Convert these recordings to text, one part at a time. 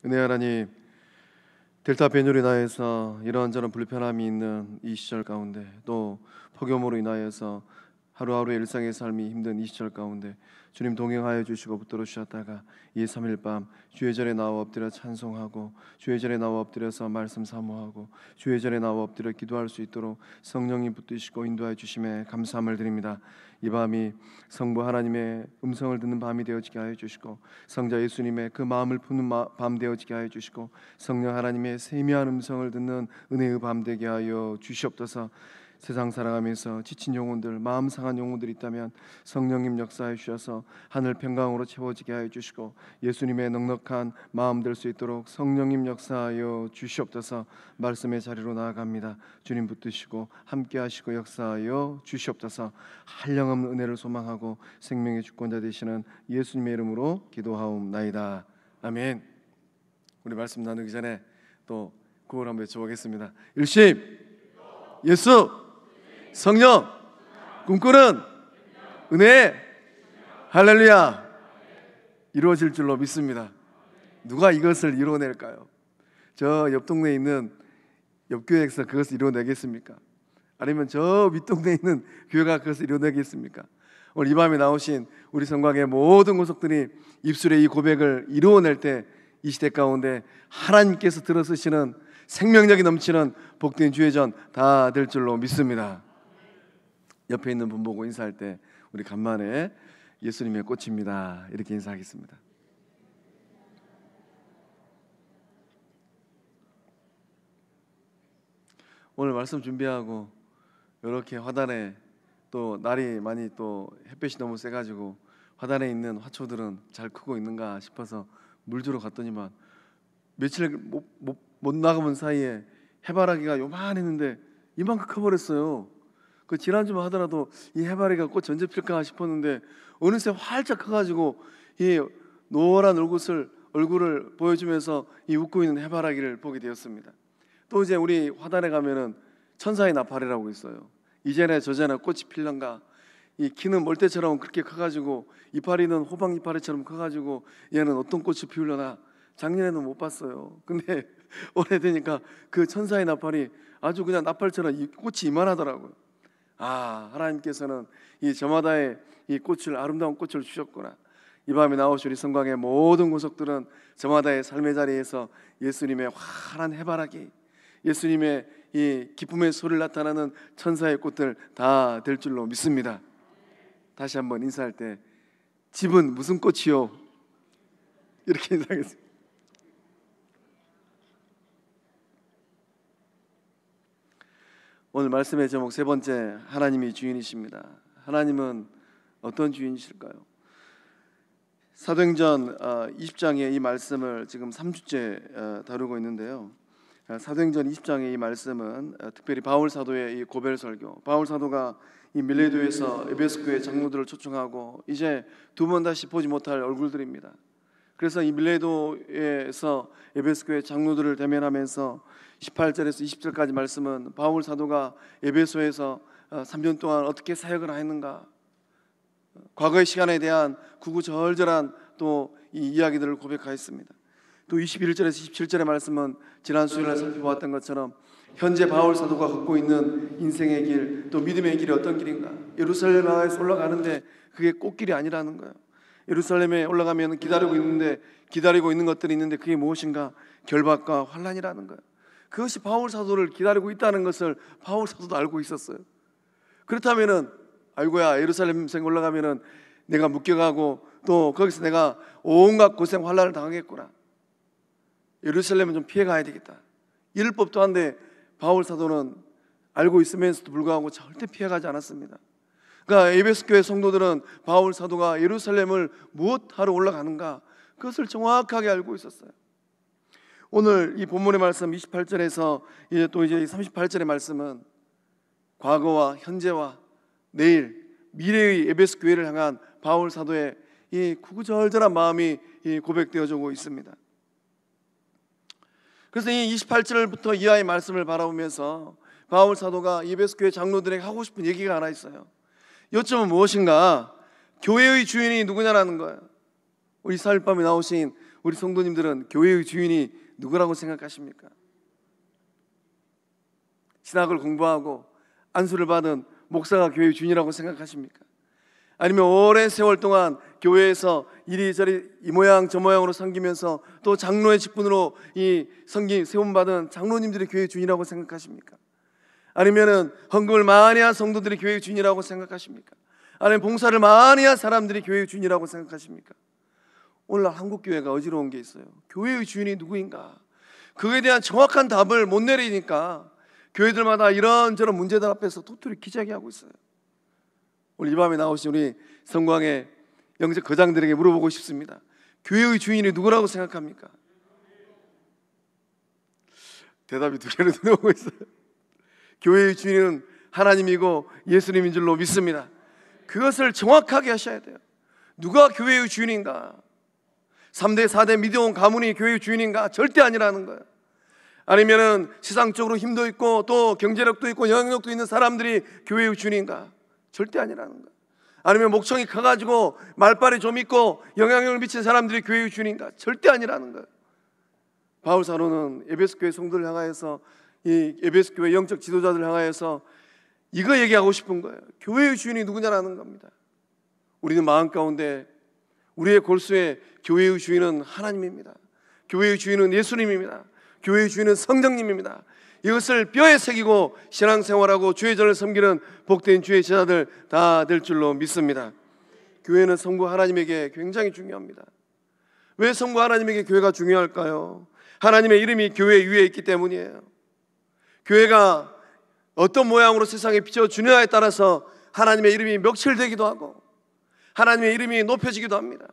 은혜 하나님, 델타 변이로 인하여서 이런저런 불편함이 있는 이 시절 가운데, 또 폭염으로 인하여서 하루하루의 일상의 삶이 힘든 이 시절 가운데 주님 동행하여 주시고 붙들어 주셨다가 이 3일 밤 주의 전에 나와 엎드려 찬송하고, 주의 전에 나와 엎드려서 말씀 사모하고, 주의 전에 나와 엎드려 기도할 수 있도록 성령님 붙드시고 인도하여 주심에 감사함을 드립니다. 이 밤이 성부 하나님의 음성을 듣는 밤이 되어지게 하여 주시고, 성자 예수님의 그 마음을 푸는 밤 되어지게 하여 주시고, 성령 하나님의 세미한 음성을 듣는 은혜의 밤 되게 하여 주시옵소서. 세상 살아가면서 지친 영혼들, 마음 상한 영혼들이 있다면 성령님 역사해 주셔서 하늘 평강으로 채워지게 하여 주시고, 예수님의 넉넉한 마음 될 수 있도록 성령님 역사하여 주시옵소서. 말씀의 자리로 나아갑니다. 주님 붙드시고 함께 하시고 역사하여 주시옵소서. 한량없는 은혜를 소망하고 생명의 주권자 되시는 예수님의 이름으로 기도하옵나이다. 아멘. 우리 말씀 나누기 전에 또 구호를 한번 외쳐보겠습니다. 일심 예수 성령 꿈꾸는 은혜, 할렐루야. 이루어질 줄로 믿습니다. 누가 이것을 이루어낼까요? 저 옆 동네에 있는 옆교회에서 그것을 이루어내겠습니까? 아니면 저 윗동네에 있는 교회가 그것을 이루어내겠습니까? 오늘 이 밤에 나오신 우리 성곽의 모든 구속들이 입술의 이 고백을 이루어낼 때 이 시대 가운데 하나님께서 들어서시는 생명력이 넘치는 복된 주의전 다 될 줄로 믿습니다. 옆에 있는 분 보고 인사할 때 우리 간만에 예수님의 꽃입니다 이렇게 인사하겠습니다. 오늘 말씀 준비하고 이렇게 화단에, 또 날이 많이 또 햇볕이 너무 세가지고 화단에 있는 화초들은 잘 크고 있는가 싶어서 물 주러 갔더니만 며칠 못 나가본 사이에 해바라기가 요만했는데 이만큼 커버렸어요. 그 지난주만 하더라도 이 해바라기가 꽃 언제 필까 싶었는데 어느새 활짝 커가지고 이 노란 얼굴을 보여주면서 이 웃고 있는 해바라기를 보게 되었습니다. 또 이제 우리 화단에 가면은 천사의 나팔이라고 있어요. 이제나 저제나 꽃이 필런가. 이 키는 멀대처럼 그렇게 커가지고 이파리는 호박 이파리처럼 커가지고 얘는 어떤 꽃이 피우려나 작년에는 못 봤어요. 근데 올해 되니까 그 천사의 나팔이 아주 그냥 나팔처럼 이 꽃이 이만하더라고요. 아, 하나님께서는 이 저마다의 이 꽃을, 아름다운 꽃을 주셨구나. 이 밤에 나오신 우리 성곽의 모든 구속들은 저마다의 삶의 자리에서 예수님의 환한 해바라기, 예수님의 이 기쁨의 소리를 나타나는 천사의 꽃들 다 될 줄로 믿습니다. 다시 한번 인사할 때 집은 무슨 꽃이요? 이렇게 인사하겠습니다. 오늘 말씀의 제목 세 번째, 하나님이 주인이십니다. 하나님은 어떤 주인이실까요? 사도행전 20장의 이 말씀을 지금 3주째 다루고 있는데요. 사도행전 20장의 이 말씀은 특별히 바울 사도의 이 고별 설교, 바울 사도가 이 밀레도에서 에베소 교회 장로들을 초청하고 이제 두 번 다시 보지 못할 얼굴들입니다. 그래서 이 밀레도에서 에베소 교회 장로들을 대면하면서 18절에서 20절까지 말씀은 바울 사도가 에베소에서 3년 동안 어떻게 사역을 했는가, 과거의 시간에 대한 구구절절한 또 이 이야기들을 고백하였습니다. 또 21절에서 27절의 말씀은 지난 수요일에 살펴보았던 것처럼 현재 바울 사도가 걷고 있는 인생의 길, 또 믿음의 길이 어떤 길인가, 예루살렘 향해서 올라가는데 그게 꽃길이 아니라는 거예요. 예루살렘에 올라가면 기다리고 있는 것들이 있는데 그게 무엇인가? 결박과 환난이라는 거예요. 그것이 바울 사도를 기다리고 있다는 것을 바울 사도도 알고 있었어요. 그렇다면은 아이고야, 예루살렘 올라가면은 내가 묶여가고 또 거기서 내가 온갖 고생 환난을 당하겠구나. 예루살렘은 좀 피해가야 되겠다. 이럴 법도 한데 바울 사도는 알고 있으면서도 불구하고 절대 피해가지 않았습니다. 그러니까 에베소 교회 성도들은 바울 사도가 예루살렘을 무엇하러 올라가는가, 그것을 정확하게 알고 있었어요. 오늘 이 본문의 말씀 28절에서 이제 38절의 말씀은 과거와 현재와 내일 미래의 에베소 교회를 향한 바울 사도의 이 구구절절한 마음이 고백되어지고 있습니다. 그래서 이 28절부터 이하의 말씀을 바라보면서 바울 사도가 에베소 교회 장로들에게 하고 싶은 얘기가 하나 있어요. 요점은 무엇인가? 교회의 주인이 누구냐라는 거예요. 우리 사흘밤에 나오신 우리 성도님들은 교회의 주인이 누구라고 생각하십니까? 신학을 공부하고 안수를 받은 목사가 교회의 주인이라고 생각하십니까? 아니면 오랜 세월 동안 교회에서 이리저리 이 모양 저 모양으로 섬기면서 또 장로의 직분으로 이 세움받은 장로님들이 교회의 주인이라고 생각하십니까? 아니면은 헌금을 많이 한 성도들이 교회의 주인이라고 생각하십니까? 아니면 봉사를 많이 한 사람들이 교회의 주인이라고 생각하십니까? 오늘날 한국교회가 어지러운 게 있어요. 교회의 주인이 누구인가? 그거에 대한 정확한 답을 못 내리니까 교회들마다 이런저런 문제들 앞에서 도토리 기자기하고 있어요. 오늘 이 밤에 나오신 우리 성광의 영적 거장들에게 물어보고 싶습니다. 교회의 주인이 누구라고 생각합니까? 대답이 두 개로 들어오고 있어요. 교회의 주인은 하나님이고 예수님인 줄로 믿습니다. 그것을 정확하게 하셔야 돼요. 누가 교회의 주인인가? 3대 4대 믿어온 가문이 교회의 주인인가? 절대 아니라는 거예요. 아니면은 세상적으로 힘도 있고 또 경제력도 있고 영향력도 있는 사람들이 교회의 주인인가? 절대 아니라는 거예요. 아니면 목청이 커가지고 말빨이 좀 있고 영향력을 미친 사람들이 교회의 주인인가? 절대 아니라는 거예요. 바울 사도는 에베소 교회 성도를 향하여서 이 에베소 교회 영적 지도자들을 향하여서 이거 얘기하고 싶은 거예요. 교회의 주인이 누구냐라는 겁니다. 우리는 마음 가운데 우리의 골수에 교회의 주인은 하나님입니다. 교회의 주인은 예수님입니다. 교회의 주인은 성령님입니다. 이것을 뼈에 새기고 신앙생활하고 주의 전을 섬기는 복된 주의 제자들 다 될 줄로 믿습니다. 교회는 성부 하나님에게 굉장히 중요합니다. 왜 성부 하나님에게 교회가 중요할까요? 하나님의 이름이 교회 위에 있기 때문이에요. 교회가 어떤 모양으로 세상에 비춰주느냐에 따라서 하나님의 이름이 멱칠되기도 하고 하나님의 이름이 높여지기도 합니다.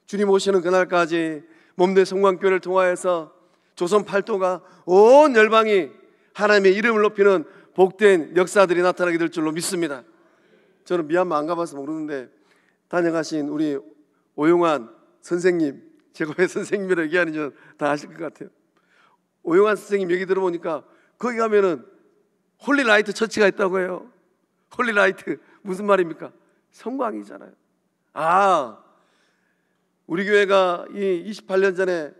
주님 오시는 그날까지 몸된 성광교회를 통하여서 조선 팔도가 온 열방이 하나님의 이름을 높이는 복된 역사들이 나타나게 될 줄로 믿습니다. 저는 미얀마 안 가봐서 모르는데 다녀가신 우리 오용환 선생님, 제가 왜 선생님이라고 얘기하는지 다 아실 것 같아요. 오용환 선생님 얘기 들어보니까 거기 가면은 홀리라이트 처치가 있다고 해요. 홀리라이트 무슨 말입니까? 성광이잖아요. 우리 교회가 이 28년 전에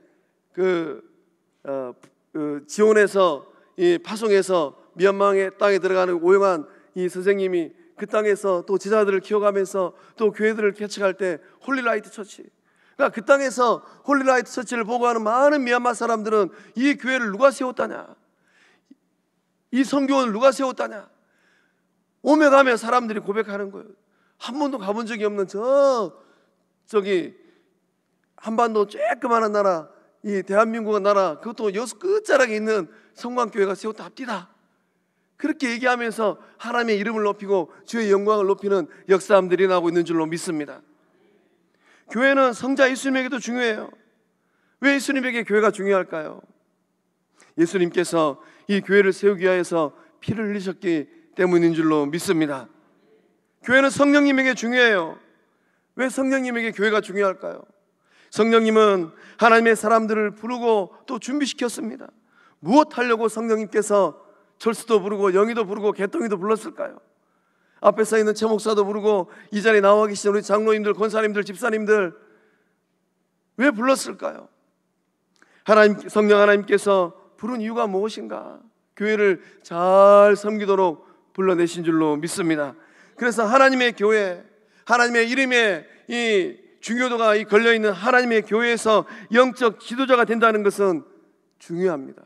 지원해서 이 파송해서 미얀마의 땅에 들어가는 오용환 이 선생님이 그 땅에서 또 제자들을 키워가면서 또 교회들을 개척할 때 홀리라이트 처치. 그러니까 그 땅에서 홀리라이트 처치를 보고하는 많은 미얀마 사람들은 이 교회를 누가 세웠다냐? 이 선교원을 누가 세웠다냐? 오며 가며 사람들이 고백하는 거예요. 한 번도 가본 적이 없는 저기 한반도 쬐끄만한 나라, 이 대한민국의 나라, 그것도 여수 끝자락에 있는 성광교회가 세웠다 합디다. 그렇게 얘기하면서 하나님의 이름을 높이고 주의 영광을 높이는 역사함들이 나오고 있는 줄로 믿습니다. 교회는 성자 예수님에게도 중요해요. 왜 예수님에게 교회가 중요할까요? 예수님께서 이 교회를 세우기 위해서 피를 흘리셨기 때문인 줄로 믿습니다. 교회는 성령님에게 중요해요. 왜 성령님에게 교회가 중요할까요? 성령님은 하나님의 사람들을 부르고 또 준비시켰습니다. 무엇 하려고 성령님께서 철수도 부르고 영희도 부르고 개똥이도 불렀을까요? 앞에 서 있는 최 목사도 부르고 이 자리에 나와 계신 우리 장로님들, 권사님들, 집사님들 왜 불렀을까요? 성령 하나님께서 부른 이유가 무엇인가? 교회를 잘 섬기도록 불러내신 줄로 믿습니다. 그래서 하나님의 교회, 하나님의 이름에 이 중요도가 걸려있는 하나님의 교회에서 영적 지도자가 된다는 것은 중요합니다.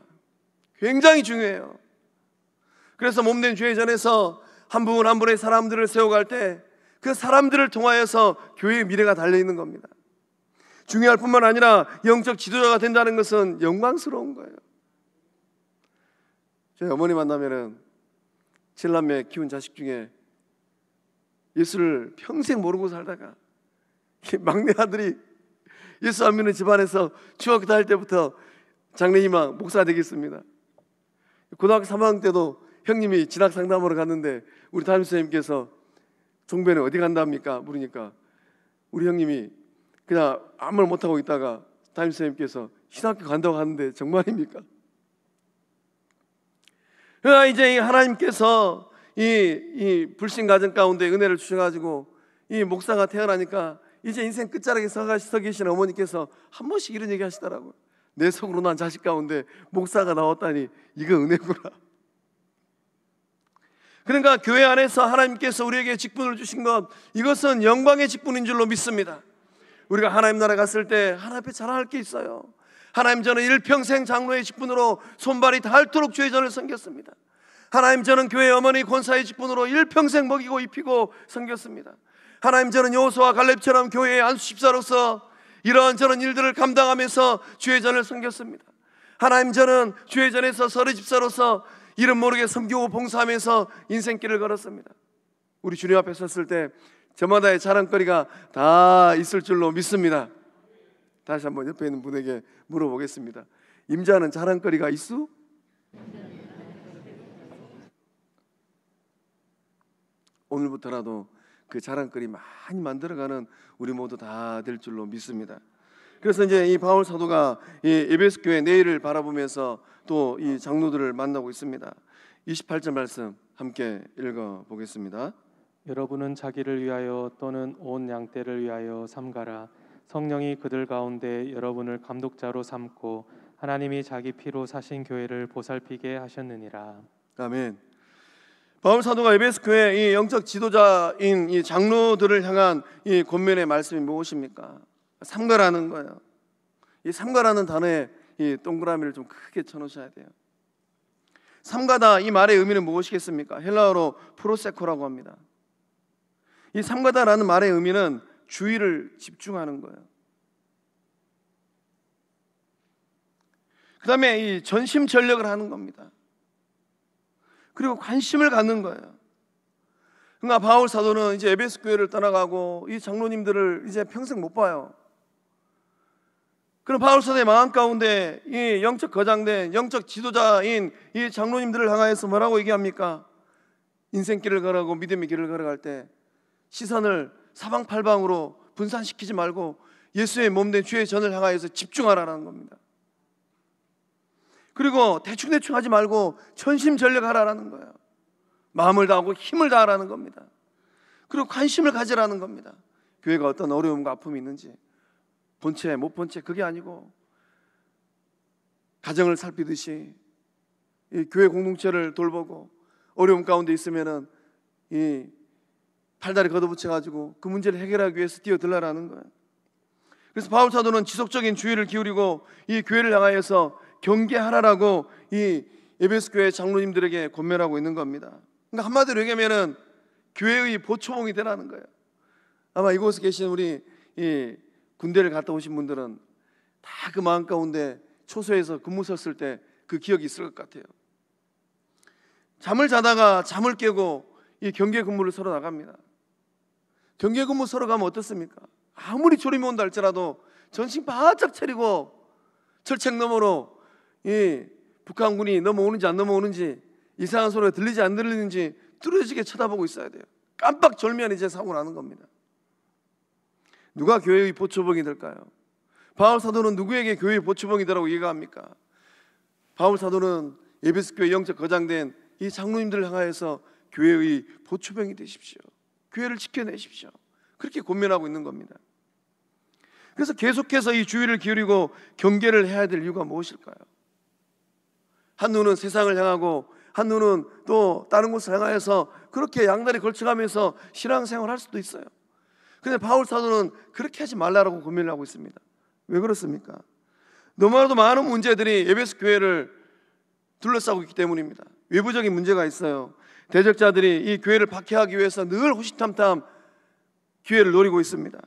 굉장히 중요해요. 그래서 몸된 주의 전에서 한 분 한 분의 사람들을 세워갈 때 그 사람들을 통하여서 교회의 미래가 달려있는 겁니다. 중요할 뿐만 아니라 영적 지도자가 된다는 것은 영광스러운 거예요. 저희 어머니 만나면은 7남매 키운 자식 중에 예수를 평생 모르고 살다가 막내 아들이 예수 안 믿는 집안에서 중학교 다닐 때부터 장래희망 목사 되겠습니다. 고등학교 3학년 때도 형님이 진학 상담으로 갔는데 우리 담임선생님께서 종배는 어디 간답니까? 물으니까 우리 형님이 그냥 아무 말 못하고 있다가 담임선생님께서 신학교 간다고 하는데 정말입니까? 그러니까 이제 하나님께서 이 불신 가정 가운데 은혜를 주셔가지고 이 목사가 태어나니까 이제 인생 끝자락에 서 계신 어머니께서 한 번씩 이런 얘기 하시더라고요. 내 속으로 난 자식 가운데 목사가 나왔다니 이거 은혜구나. 그러니까 교회 안에서 하나님께서 우리에게 직분을 주신 것, 이것은 영광의 직분인 줄로 믿습니다. 우리가 하나님 나라 갔을 때 하나님 앞에 자랑할 게 있어요. 하나님, 저는 일평생 장로의 직분으로 손발이 닳도록 주의 전을 섬겼습니다. 하나님, 저는 교회 어머니 권사의 직분으로 일평생 먹이고 입히고 섬겼습니다. 하나님, 저는 여호수아와 갈렙처럼 교회의 안수집사로서 이러저런 일들을 감당하면서 주의 전을 섬겼습니다. 하나님, 저는 주의 전에서 서리집사로서 이름 모르게 섬기고 봉사하면서 인생길을 걸었습니다. 우리 주님 앞에 섰을 때 저마다의 자랑거리가 다 있을 줄로 믿습니다. 다시 한번 옆에 있는 분에게 물어보겠습니다. 임자는 자랑거리가 있어? 오늘부터라도 그 자랑거리 많이 만들어가는 우리 모두 다 될 줄로 믿습니다. 그래서 이제 이 바울 사도가 이 에베소 교회 내일을 바라보면서 또 이 장로들을 만나고 있습니다. 28절 말씀 함께 읽어 보겠습니다. 여러분은 자기를 위하여 또는 온 양떼를 위하여 삼가라. 성령이 그들 가운데 여러분을 감독자로 삼고 하나님이 자기 피로 사신 교회를 보살피게 하셨느니라. 아멘. 바울 사도가 에베소 교회 이 영적 지도자인 이 장로들을 향한 이 권면의 말씀이 무엇입니까? 삼가라는 거예요. 이 삼가라는 단어에 이 동그라미를 좀 크게 쳐놓으셔야 돼요. 삼가다, 이 말의 의미는 무엇이겠습니까? 헬라어로 프로세코라고 합니다. 이 삼가다라는 말의 의미는 주의를 집중하는 거예요. 그 다음에 이 전심전력을 하는 겁니다. 그리고 관심을 갖는 거예요. 그러니까 바울 사도는 이제 에베소 교회를 떠나가고 이 장로님들을 이제 평생 못 봐요. 그럼 바울 사도의 마음 가운데 이 영적 거장된 영적 지도자인 이 장로님들을 향하여서 뭐라고 얘기합니까? 인생길을 걸어가고 믿음의 길을 걸어갈 때 시선을 사방팔방으로 분산시키지 말고 예수의 몸된 주의 전을 향하여서 집중하라는 겁니다. 그리고 대충대충 하지 말고 전심전력하라는 거예요. 마음을 다하고 힘을 다하라는 겁니다. 그리고 관심을 가지라는 겁니다. 교회가 어떤 어려움과 아픔이 있는지, 본체 못 본체 그게 아니고 가정을 살피듯이 이 교회 공동체를 돌보고 어려움 가운데 있으면은 이 팔다리 걷어붙여 가지고 그 문제를 해결하기 위해서 뛰어들라라는 거예요. 그래서 바울 사도는 지속적인 주의를 기울이고 이 교회를 향하여서 경계하라라고 이 에베소 교회 장로님들에게 권면하고 있는 겁니다. 그러니까 한마디로 얘기하면은 교회의 보초봉이 되라는 거예요. 아마 이곳에 계신 우리 이 군대를 갔다 오신 분들은 다 그 마음 가운데 초소에서 근무 섰을 때 그 기억이 있을 것 같아요. 잠을 자다가 잠을 깨고 이 경계 근무를 서로 나갑니다. 경계 근무 서로 가면 어떻습니까? 아무리 졸음이 온다 할지라도 전신 바짝 차리고 철책 너머로 이 북한군이 넘어오는지 안 넘어오는지, 이상한 소리가 들리지 안 들리는지 뚫어지게 쳐다보고 있어야 돼요. 깜빡 졸면 이제 사고 나는 겁니다. 누가 교회의 보초봉이 될까요? 바울 사도는 누구에게 교회의 보초봉이 되라고 얘기합니까? 바울 사도는 에베소 교회 영적 거장된 이 장로님들을 향하여서 교회의 보초봉이 되십시오. 교회를 지켜내십시오. 그렇게 권면하고 있는 겁니다. 그래서 계속해서 이 주의를 기울이고 경계를 해야 될 이유가 무엇일까요? 한 눈은 세상을 향하고 한 눈은 또 다른 곳을 향하여서 그렇게 양다리 걸쳐가면서 신앙생활을 할 수도 있어요. 근데 바울 사도는 그렇게 하지 말라라고 권면을 하고 있습니다. 왜 그렇습니까? 너무나도 많은 문제들이 에베소 교회를 둘러싸고 있기 때문입니다. 외부적인 문제가 있어요. 대적자들이 이 교회를 박해하기 위해서 늘 호시탐탐 기회를 노리고 있습니다.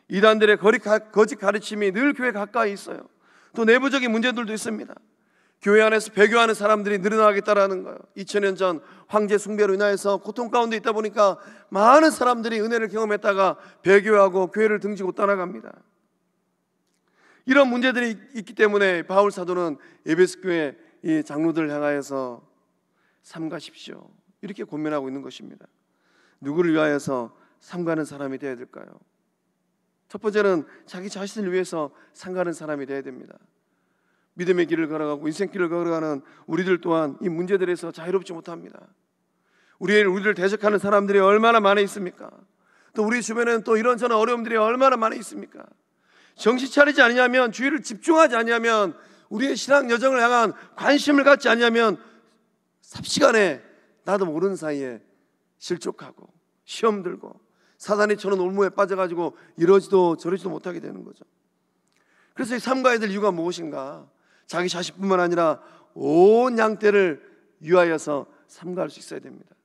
이단들의 거짓 가르침이 늘 교회 가까이 있어요. 또 내부적인 문제들도 있습니다. 교회 안에서 배교하는 사람들이 늘어나겠다라는 거예요. 2000년 전 황제 숭배로 인하여서 고통 가운데 있다 보니까 많은 사람들이 은혜를 경험했다가 배교하고 교회를 등지고 떠나갑니다. 이런 문제들이 있기 때문에 바울 사도는 에베소 교회 이 장로들을 향하여서 삼가십시오, 이렇게 권면하고 있는 것입니다. 누구를 위하여서 삼가는 사람이 되어야 될까요? 첫 번째는 자기 자신을 위해서 삼가는 사람이 되어야 됩니다. 믿음의 길을 걸어가고 인생길을 걸어가는 우리들 또한 이 문제들에서 자유롭지 못합니다. 우리를 대적하는 사람들이 얼마나 많이 있습니까? 또 우리 주변에는 또 이런저런 어려움들이 얼마나 많이 있습니까? 정신 차리지 않으면, 주의를 집중하지 않으면, 우리의 신앙 여정을 향한 관심을 갖지 않으면 삽시간에 나도 모르는 사이에 실족하고 시험 들고 사단이 쳐는 올무에 빠져가지고 이러지도 저러지도 못하게 되는 거죠. 그래서 이 삼가야 될 이유가 무엇인가? 자기 자신뿐만 아니라 온 양떼를 위하여서 삼가할 수 있어야 됩니다.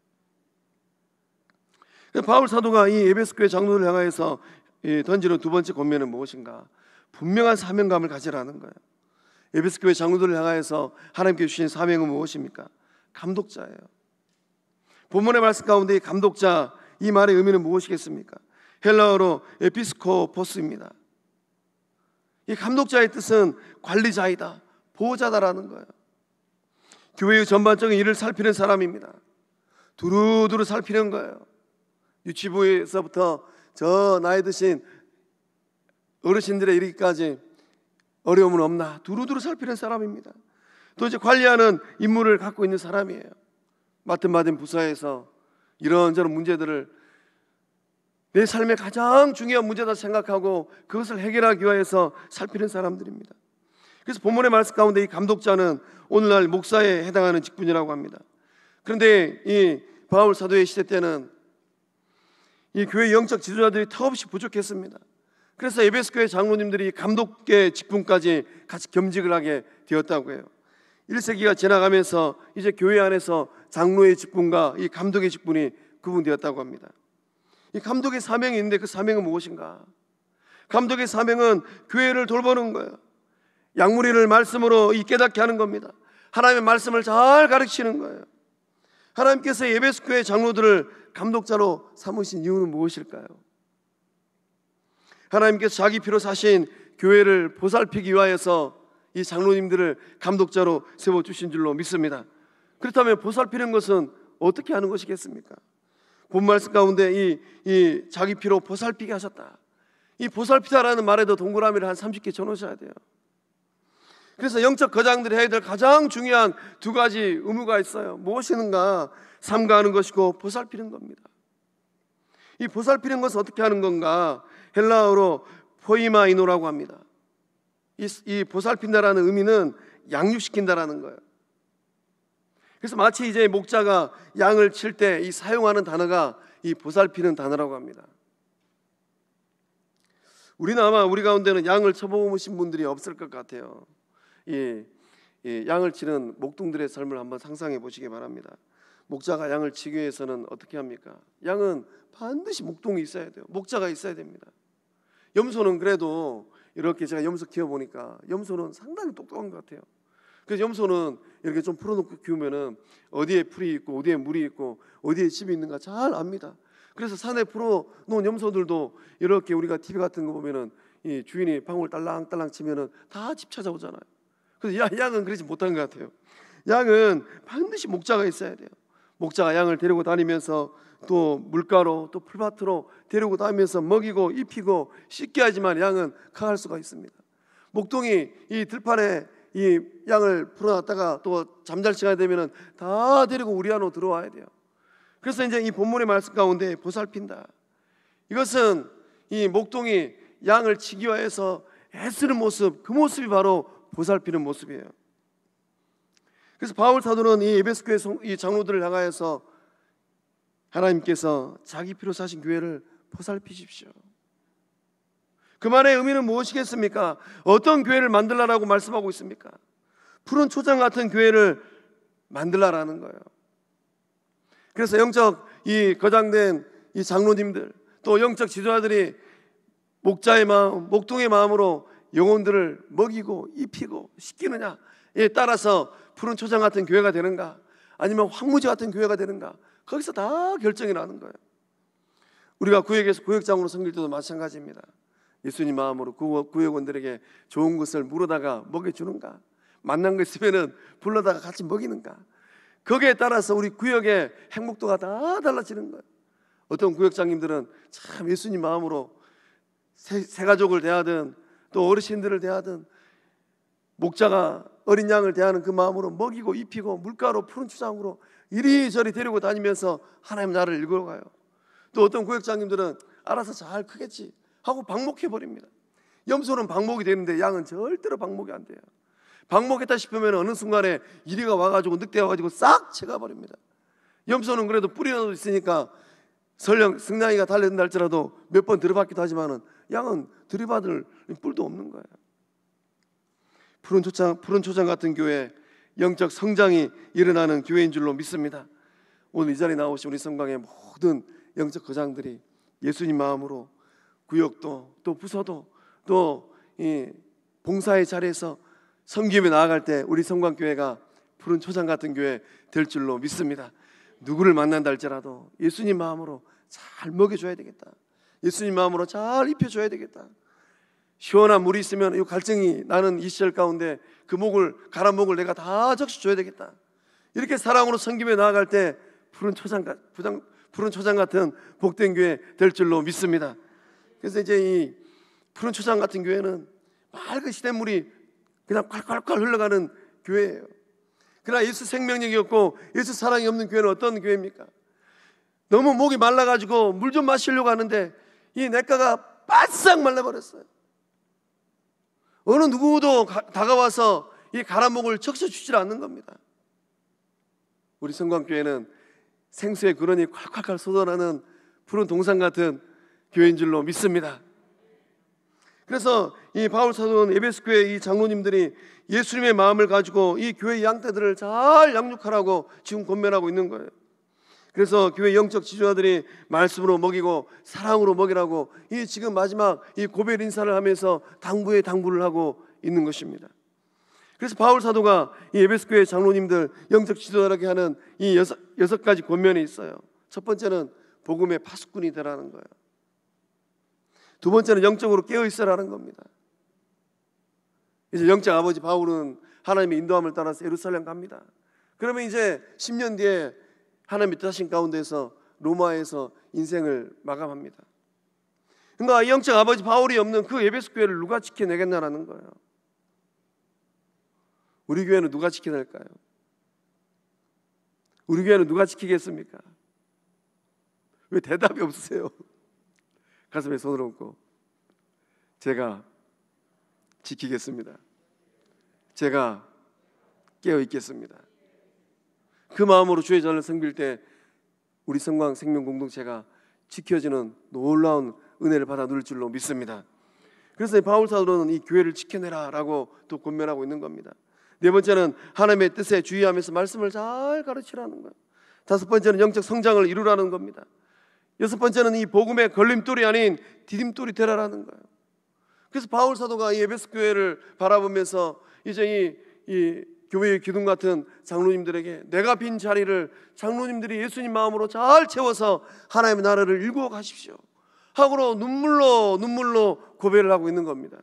바울 사도가 이 에베소 교회 장로들을 향하여서 던지는 두 번째 권면은 무엇인가? 분명한 사명감을 가지라는 거예요. 에베소 교회 장로들을 향하여서 하나님께 주신 사명은 무엇입니까? 감독자예요. 본문의 말씀 가운데 이 감독자, 이 말의 의미는 무엇이겠습니까? 헬라어로 에피스코포스입니다. 이 감독자의 뜻은 관리자이다, 보호자다라는 거예요. 교회의 전반적인 일을 살피는 사람입니다. 두루두루 살피는 거예요. 유치부에서부터 저 나이 드신 어르신들의 이르기까지 어려움은 없나 두루두루 살피는 사람입니다. 또 이제 관리하는 임무를 갖고 있는 사람이에요. 맡은 부서에서 이런저런 문제들을 내 삶의 가장 중요한 문제다 생각하고 그것을 해결하기 위해서 살피는 사람들입니다. 그래서 본문의 말씀 가운데 이 감독자는 오늘날 목사에 해당하는 직분이라고 합니다. 그런데 이 바울 사도의 시대 때는 이 교회 영적 지도자들이 턱없이 부족했습니다. 그래서 에베소 교회 장로님들이 감독의 직분까지 같이 겸직을 하게 되었다고 해요. 1세기가 지나가면서 이제 교회 안에서 장로의 직분과 이 감독의 직분이 구분되었다고 합니다. 이 감독의 사명이 있는데 그 사명은 무엇인가? 감독의 사명은 교회를 돌보는 거예요. 양무리를 말씀으로 깨닫게 하는 겁니다. 하나님의 말씀을 잘 가르치는 거예요. 하나님께서 에베소 교회 장로들을 감독자로 삼으신 이유는 무엇일까요? 하나님께서 자기 피로 사신 교회를 보살피기 위하여서 이 장로님들을 감독자로 세워주신 줄로 믿습니다. 그렇다면 보살피는 것은 어떻게 하는 것이겠습니까? 본 말씀 가운데 이 자기 피로 보살피게 하셨다, 이 보살피다라는 말에도 동그라미를 한 30개 쳐놓으셔야 돼요. 그래서 영적 거장들이 해야 될 가장 중요한 두 가지 의무가 있어요. 무엇이는가? 삼가하는 것이고 보살피는 겁니다. 이 보살피는 것은 어떻게 하는 건가? 헬라어로 포이마이노라고 합니다. 이 보살핀다라는 의미는 양육시킨다라는 거예요. 그래서 마치 이제 목자가 양을 칠 때 이 사용하는 단어가 이 보살피는 단어라고 합니다. 우리는 아마 우리 가운데는 양을 쳐보신 분들이 없을 것 같아요. 이 양을 치는 목동들의 삶을 한번 상상해 보시기 바랍니다. 목자가 양을 치기 위해서는 어떻게 합니까? 양은 반드시 목동이 있어야 돼요. 목자가 있어야 됩니다. 염소는 그래도 이렇게 제가 염소 키워보니까 염소는 상당히 똑똑한 것 같아요. 그래서 염소는 이렇게 좀 풀어놓고 키우면은 어디에 풀이 있고 어디에 물이 있고 어디에 집이 있는가 잘 압니다. 그래서 산에 풀어놓은 염소들도 이렇게 우리가 TV 같은 거 보면은 이 주인이 방울 딸랑딸랑 치면은 다 집 찾아오잖아요. 그래서 양은 그러지 못한 것 같아요. 양은 반드시 목자가 있어야 돼요. 목자가 양을 데리고 다니면서 또 물가로 또 풀밭으로 데리고 다니면서 먹이고 입히고 씻게 하지만 양은 강할 수가 있습니다. 목동이 이 들판에 이 양을 풀어놨다가 또 잠잘 시간이 되면은 다 데리고 우리 안으로 들어와야 돼요. 그래서 이제 이 본문의 말씀 가운데 보살핀다, 이것은 이 목동이 양을 치기 위해서 애쓰는 모습, 그 모습이 바로 보살피는 모습이에요. 그래서 바울 사도는 이 에베소 교회 이 장로들을 향하여서 하나님께서 자기 피로 사신 교회를 보살피십시오. 그 말의 의미는 무엇이겠습니까? 어떤 교회를 만들라라고 말씀하고 있습니까? 푸른 초장 같은 교회를 만들라라는 거예요. 그래서 영적 이 거장된 이 장로님들, 또 영적 지도자들이 목자의 마음, 목동의 마음으로 영혼들을 먹이고 입히고 씻기느냐에 따라서 푸른 초장 같은 교회가 되는가, 아니면 황무지 같은 교회가 되는가, 거기서 다 결정이 나는 거예요. 우리가 구역에서 구역장으로 섬길 때도 마찬가지입니다. 예수님 마음으로 구역원들에게 좋은 것을 물어다가 먹여주는가, 만난 거 있으면은 불러다가 같이 먹이는가, 거기에 따라서 우리 구역의 행복도가 다 달라지는 거예요. 어떤 구역장님들은 참 예수님 마음으로 새 가족을 대하든 또 어르신들을 대하든 목자가 어린 양을 대하는 그 마음으로 먹이고 입히고 물가로 푸른 추장으로 이리저리 데리고 다니면서 하나님 나라를 이끌어가요. 또 어떤 구역장님들은 알아서 잘 크겠지 하고 방목해 버립니다. 염소는 방목이 되는데 양은 절대로 방목이 안 돼요. 방목했다 싶으면 어느 순간에 이리가 와가지고 늑대 와가지고 싹 채가 버립니다. 염소는 그래도 뿌리라도 있으니까 설령 승냥이가 달려든다 할지라도 몇 번 들이받기도 하지만은 양은 들이받을 뿔도 없는 거예요. 푸른 초장 같은 교회, 영적 성장이 일어나는 교회인 줄로 믿습니다. 오늘 이 자리에 나오신 우리 성강의 모든 영적 거장들이 예수님 마음으로 구역도 또 부서도 또 이 봉사의 자리에서 섬김에 나아갈 때 우리 성광교회가 푸른 초장 같은 교회 될 줄로 믿습니다. 누구를 만난다 할지라도 예수님 마음으로 잘 먹여줘야 되겠다. 예수님 마음으로 잘 입혀줘야 되겠다. 시원한 물이 있으면 이 갈증이 나는 이 시절 가운데 그 가란 목을 내가 다 적셔줘야 되겠다. 이렇게 사랑으로 섬김에 나아갈 때 푸른 초장 같은 복된 교회 될 줄로 믿습니다. 그래서 이제 이 푸른 초장 같은 교회는 맑은 시냇물이 그냥 콸콸콸 흘러가는 교회예요. 그러나 예수 생명력이 없고 예수 사랑이 없는 교회는 어떤 교회입니까? 너무 목이 말라가지고 물 좀 마시려고 하는데 이 냇가가 바싹 말라버렸어요. 어느 누구도 다가와서 이 가란 목을 적셔주질 않는 겁니다. 우리 성광교회는 생수의 근원이 콸콸콸 쏟아나는 푸른 동산 같은 교회인 줄로 믿습니다. 그래서 이 바울 사도는 에베소 교회 이 장로님들이 예수님의 마음을 가지고 이 교회 양떼들을 잘 양육하라고 지금 권면하고 있는 거예요. 그래서 교회 영적 지도자들이 말씀으로 먹이고 사랑으로 먹이라고 이 지금 마지막 이 고별 인사를 하면서 당부에 당부를 하고 있는 것입니다. 그래서 바울 사도가 이 에베소 교회 장로님들 영적 지도자에게 하는 이 여섯 가지 권면이 있어요. 첫 번째는 복음의 파수꾼이 되라는 거예요. 두 번째는 영적으로 깨어 있으라는 겁니다. 이제 영적 아버지 바울은 하나님의 인도함을 따라서 예루살렘 갑니다. 그러면 이제 10년 뒤에 하나님의 뜻하신 가운데서 로마에서 인생을 마감합니다. 그러니까 이 영적 아버지 바울이 없는 그 에베소 교회를 누가 지켜내겠냐라는 거예요. 우리 교회는 누가 지켜낼까요? 우리 교회는 누가 지키겠습니까? 왜 대답이 없으세요? 가슴에 손을 얹고 제가 지키겠습니다. 제가 깨어 있겠습니다. 그 마음으로 주의 전을 섬길 때 우리 성광 생명 공동체가 지켜지는 놀라운 은혜를 받아 누릴 줄로 믿습니다. 그래서 바울 사도는 이 교회를 지켜내라라고 또 권면하고 있는 겁니다. 네 번째는 하나님의 뜻에 주의하면서 말씀을 잘 가르치라는 거예요. 다섯 번째는 영적 성장을 이루라는 겁니다. 여섯 번째는 이 복음의 걸림돌이 아닌 디딤돌이 되라라는 거예요. 그래서 바울 사도가 이 에베소 교회를 바라보면서 이제 이 교회의 기둥 같은 장로님들에게 내가 빈 자리를 장로님들이 예수님 마음으로 잘 채워서 하나님의 나라를 일구어 가십시오 하고로 눈물로 고백을 하고 있는 겁니다.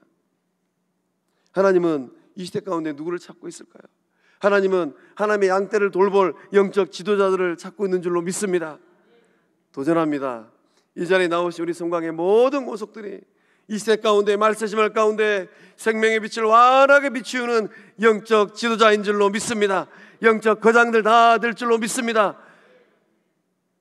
하나님은 이 시대 가운데 누구를 찾고 있을까요? 하나님은 하나님의 양떼를 돌볼 영적 지도자들을 찾고 있는 줄로 믿습니다. 도전합니다. 이 자리에 나오신 우리 성광의 모든 모속들이 이 시대 가운데 말세심할 가운데 생명의 빛을 환하게 비추는 영적 지도자인 줄로 믿습니다. 영적 거장들 다 될 줄로 믿습니다.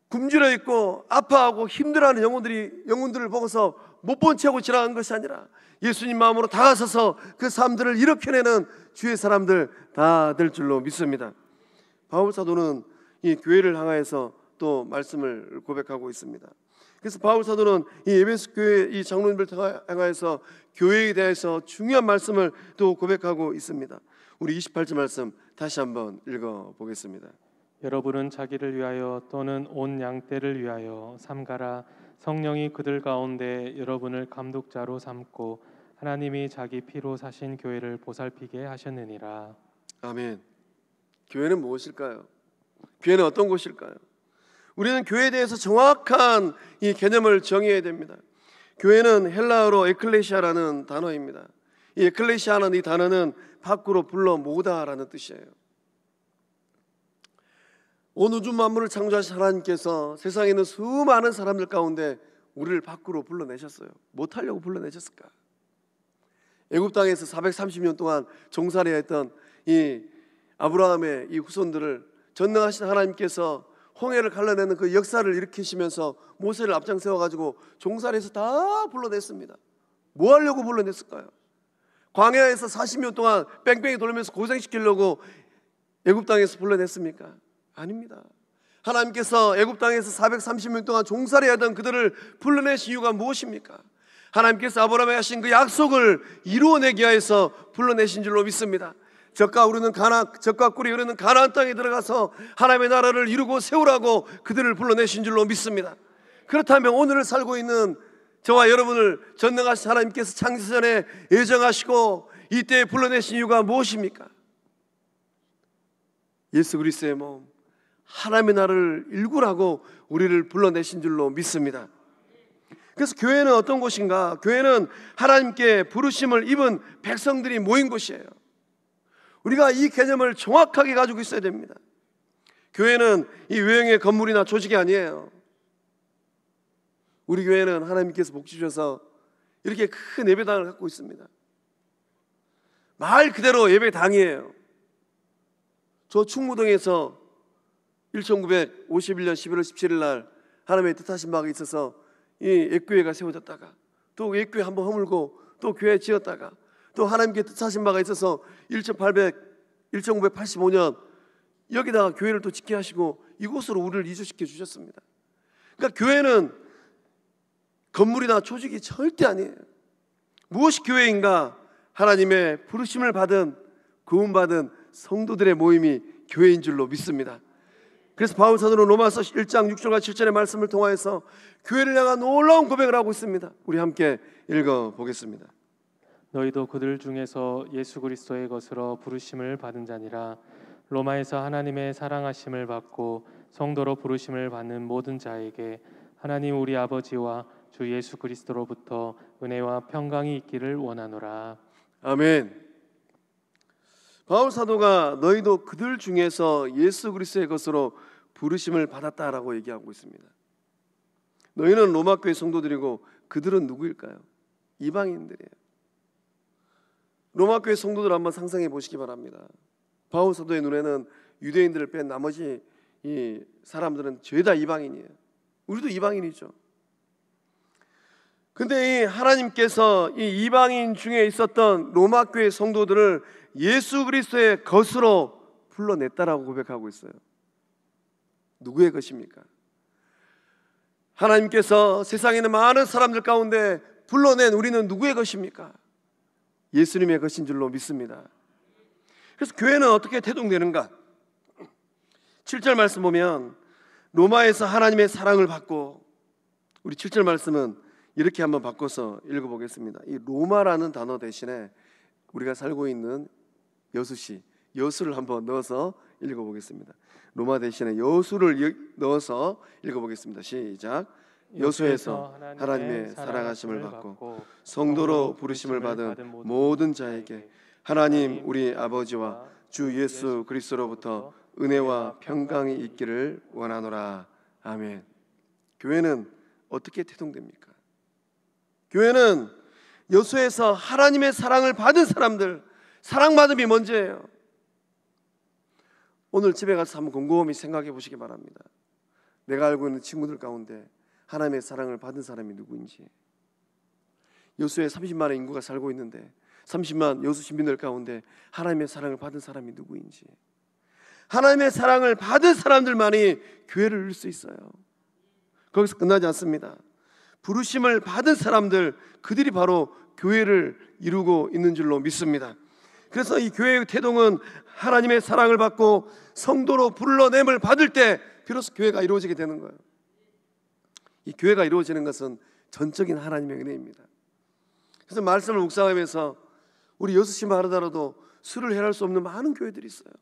굶주려 있고 아파하고 힘들어하는 영혼들을 보고서 못 본 채하고 지나간 것이 아니라 예수님 마음으로 다가서서 그 삶들을 일으켜내는 주의 사람들 다 될 줄로 믿습니다. 바울 사도는 이 교회를 향하여서 또 말씀을 고백하고 있습니다. 그래서 바울 사도는 이 에베소 교회 이 장로님들 향하여서 교회에 대해서 중요한 말씀을 또 고백하고 있습니다. 우리 28절 말씀 다시 한번 읽어보겠습니다. 여러분은 자기를 위하여 또는 온 양떼를 위하여 삼가라. 성령이 그들 가운데 여러분을 감독자로 삼고 하나님이 자기 피로 사신 교회를 보살피게 하셨느니라. 아멘. 교회는 무엇일까요? 교회는 어떤 곳일까요? 우리는 교회에 대해서 정확한 이 개념을 정의해야 됩니다. 교회는 헬라어로 에클레시아라는 단어입니다. 이 에클레시아라는 이 단어는 밖으로 불러 모으다라는 뜻이에요. 온 우주 만물을 창조하신 하나님께서 세상에 있는 수많은 사람들 가운데 우리를 밖으로 불러내셨어요. 못하려고 불러내셨을까? 애굽 땅에서 430년 동안 종살이 했던 이 아브라함의 이 후손들을 전능하신 하나님께서 홍해를 갈라내는 그 역사를 일으키시면서 모세를 앞장 세워가지고 종살이 해서 다 불러냈습니다. 뭐 하려고 불러냈을까요? 광야에서 40년 동안 뺑뺑이 돌면서 고생시키려고 애굽 땅에서 불러냈습니까? 아닙니다. 하나님께서 애굽 땅에서 430년 동안 종살이하던 그들을 불러내신 이유가 무엇입니까? 하나님께서 아브라함에게 하신 그 약속을 이루어내기 위해서 불러내신 줄로 믿습니다. 젖과 꿀이 흐르는 가나안 땅에 들어가서 하나님의 나라를 이루고 세우라고 그들을 불러내신 줄로 믿습니다. 그렇다면 오늘을 살고 있는 저와 여러분을 전능하신 하나님께서 창세전에 예정하시고 이때에 불러내신 이유가 무엇입니까? 예수 그리스도의 몸, 하나님의 나라를 일구라고 우리를 불러내신 줄로 믿습니다. 그래서 교회는 어떤 곳인가? 교회는 하나님께 부르심을 입은 백성들이 모인 곳이에요. 우리가 이 개념을 정확하게 가지고 있어야 됩니다. 교회는 이 외형의 건물이나 조직이 아니에요. 우리 교회는 하나님께서 복 주셔서 이렇게 큰 예배당을 갖고 있습니다. 말 그대로 예배당이에요. 저 충무동에서 1951년 11월 17일 날 하나님의 뜻하신 바가 있어서 이 옛교회가 세워졌다가 또 옛교회 한번 허물고 또 교회 지었다가 또 하나님께 뜻하신 바가 있어서 1985년 여기다가 교회를 또 짓게 하시고 이곳으로 우리를 이주시켜 주셨습니다. 그러니까 교회는 건물이나 조직이 절대 아니에요. 무엇이 교회인가? 하나님의 부르심을 받은 구원받은 성도들의 모임이 교회인 줄로 믿습니다. 그래서 바울 사도는 로마서 1장 6절과 7절의 말씀을 통하여서 교회를 향한 놀라운 고백을 하고 있습니다. 우리 함께 읽어보겠습니다. 너희도 그들 중에서 예수 그리스도의 것으로 부르심을 받은 자니라. 로마에서 하나님의 사랑하심을 받고 성도로 부르심을 받는 모든 자에게 하나님 우리 아버지와 주 예수 그리스도로부터 은혜와 평강이 있기를 원하노라. 아멘. 바울 사도가 너희도 그들 중에서 예수 그리스도의 것으로 부르심을 받았다라고 얘기하고 있습니다. 너희는 로마 교회 성도들이고 그들은 누구일까요? 이방인들이에요. 로마 교회 성도들 한번 상상해 보시기 바랍니다. 바울 사도의 눈에는 유대인들을 뺀 나머지 이 사람들은 죄다 이방인이에요. 우리도 이방인이죠. 근데 이 하나님께서 이 이방인 중에 있었던 로마 교회 성도들을 예수 그리스도의 것으로 불러냈다라고 고백하고 있어요. 누구의 것입니까? 하나님께서 세상에 있는 많은 사람들 가운데 불러낸 우리는 누구의 것입니까? 예수님의 것인 줄로 믿습니다. 그래서 교회는 어떻게 태동되는가? 7절 말씀 보면 로마에서 하나님의 사랑을 받고, 우리 7절 말씀은 이렇게 한번 바꿔서 읽어보겠습니다. 이 로마라는 단어 대신에 우리가 살고 있는 여수시, 여수를 한번 넣어서 읽어보겠습니다. 로마 대신에 여수를 넣어서 읽어보겠습니다. 시작. 여수에서 하나님의 사랑하심을 받고 성도로 부르심을 받은 모든 자에게 하나님 우리 아버지와 주 예수 그리스도로부터 은혜와 평강이 있기를 원하노라. 아멘. 교회는 어떻게 태동됩니까? 교회는 여수에서 하나님의 사랑을 받은 사람들, 사랑받음이 먼저예요. 오늘 집에 가서 한번 곰곰이 생각해 보시기 바랍니다. 내가 알고 있는 친구들 가운데 하나님의 사랑을 받은 사람이 누구인지. 여수에 30만의 인구가 살고 있는데 30만 여수 시민들 가운데 하나님의 사랑을 받은 사람이 누구인지. 하나님의 사랑을 받은 사람들만이 교회를 이룰 수 있어요. 거기서 끝나지 않습니다. 부르심을 받은 사람들, 그들이 바로 교회를 이루고 있는 줄로 믿습니다. 그래서 이 교회의 태동은 하나님의 사랑을 받고 성도로 불러냄을 받을 때 비로소 교회가 이루어지게 되는 거예요. 이 교회가 이루어지는 것은 전적인 하나님의 은혜입니다. 그래서 말씀을 묵상하면서 우리 여수시만 하더라도 수를 헤아릴 수 없는 많은 교회들이 있어요.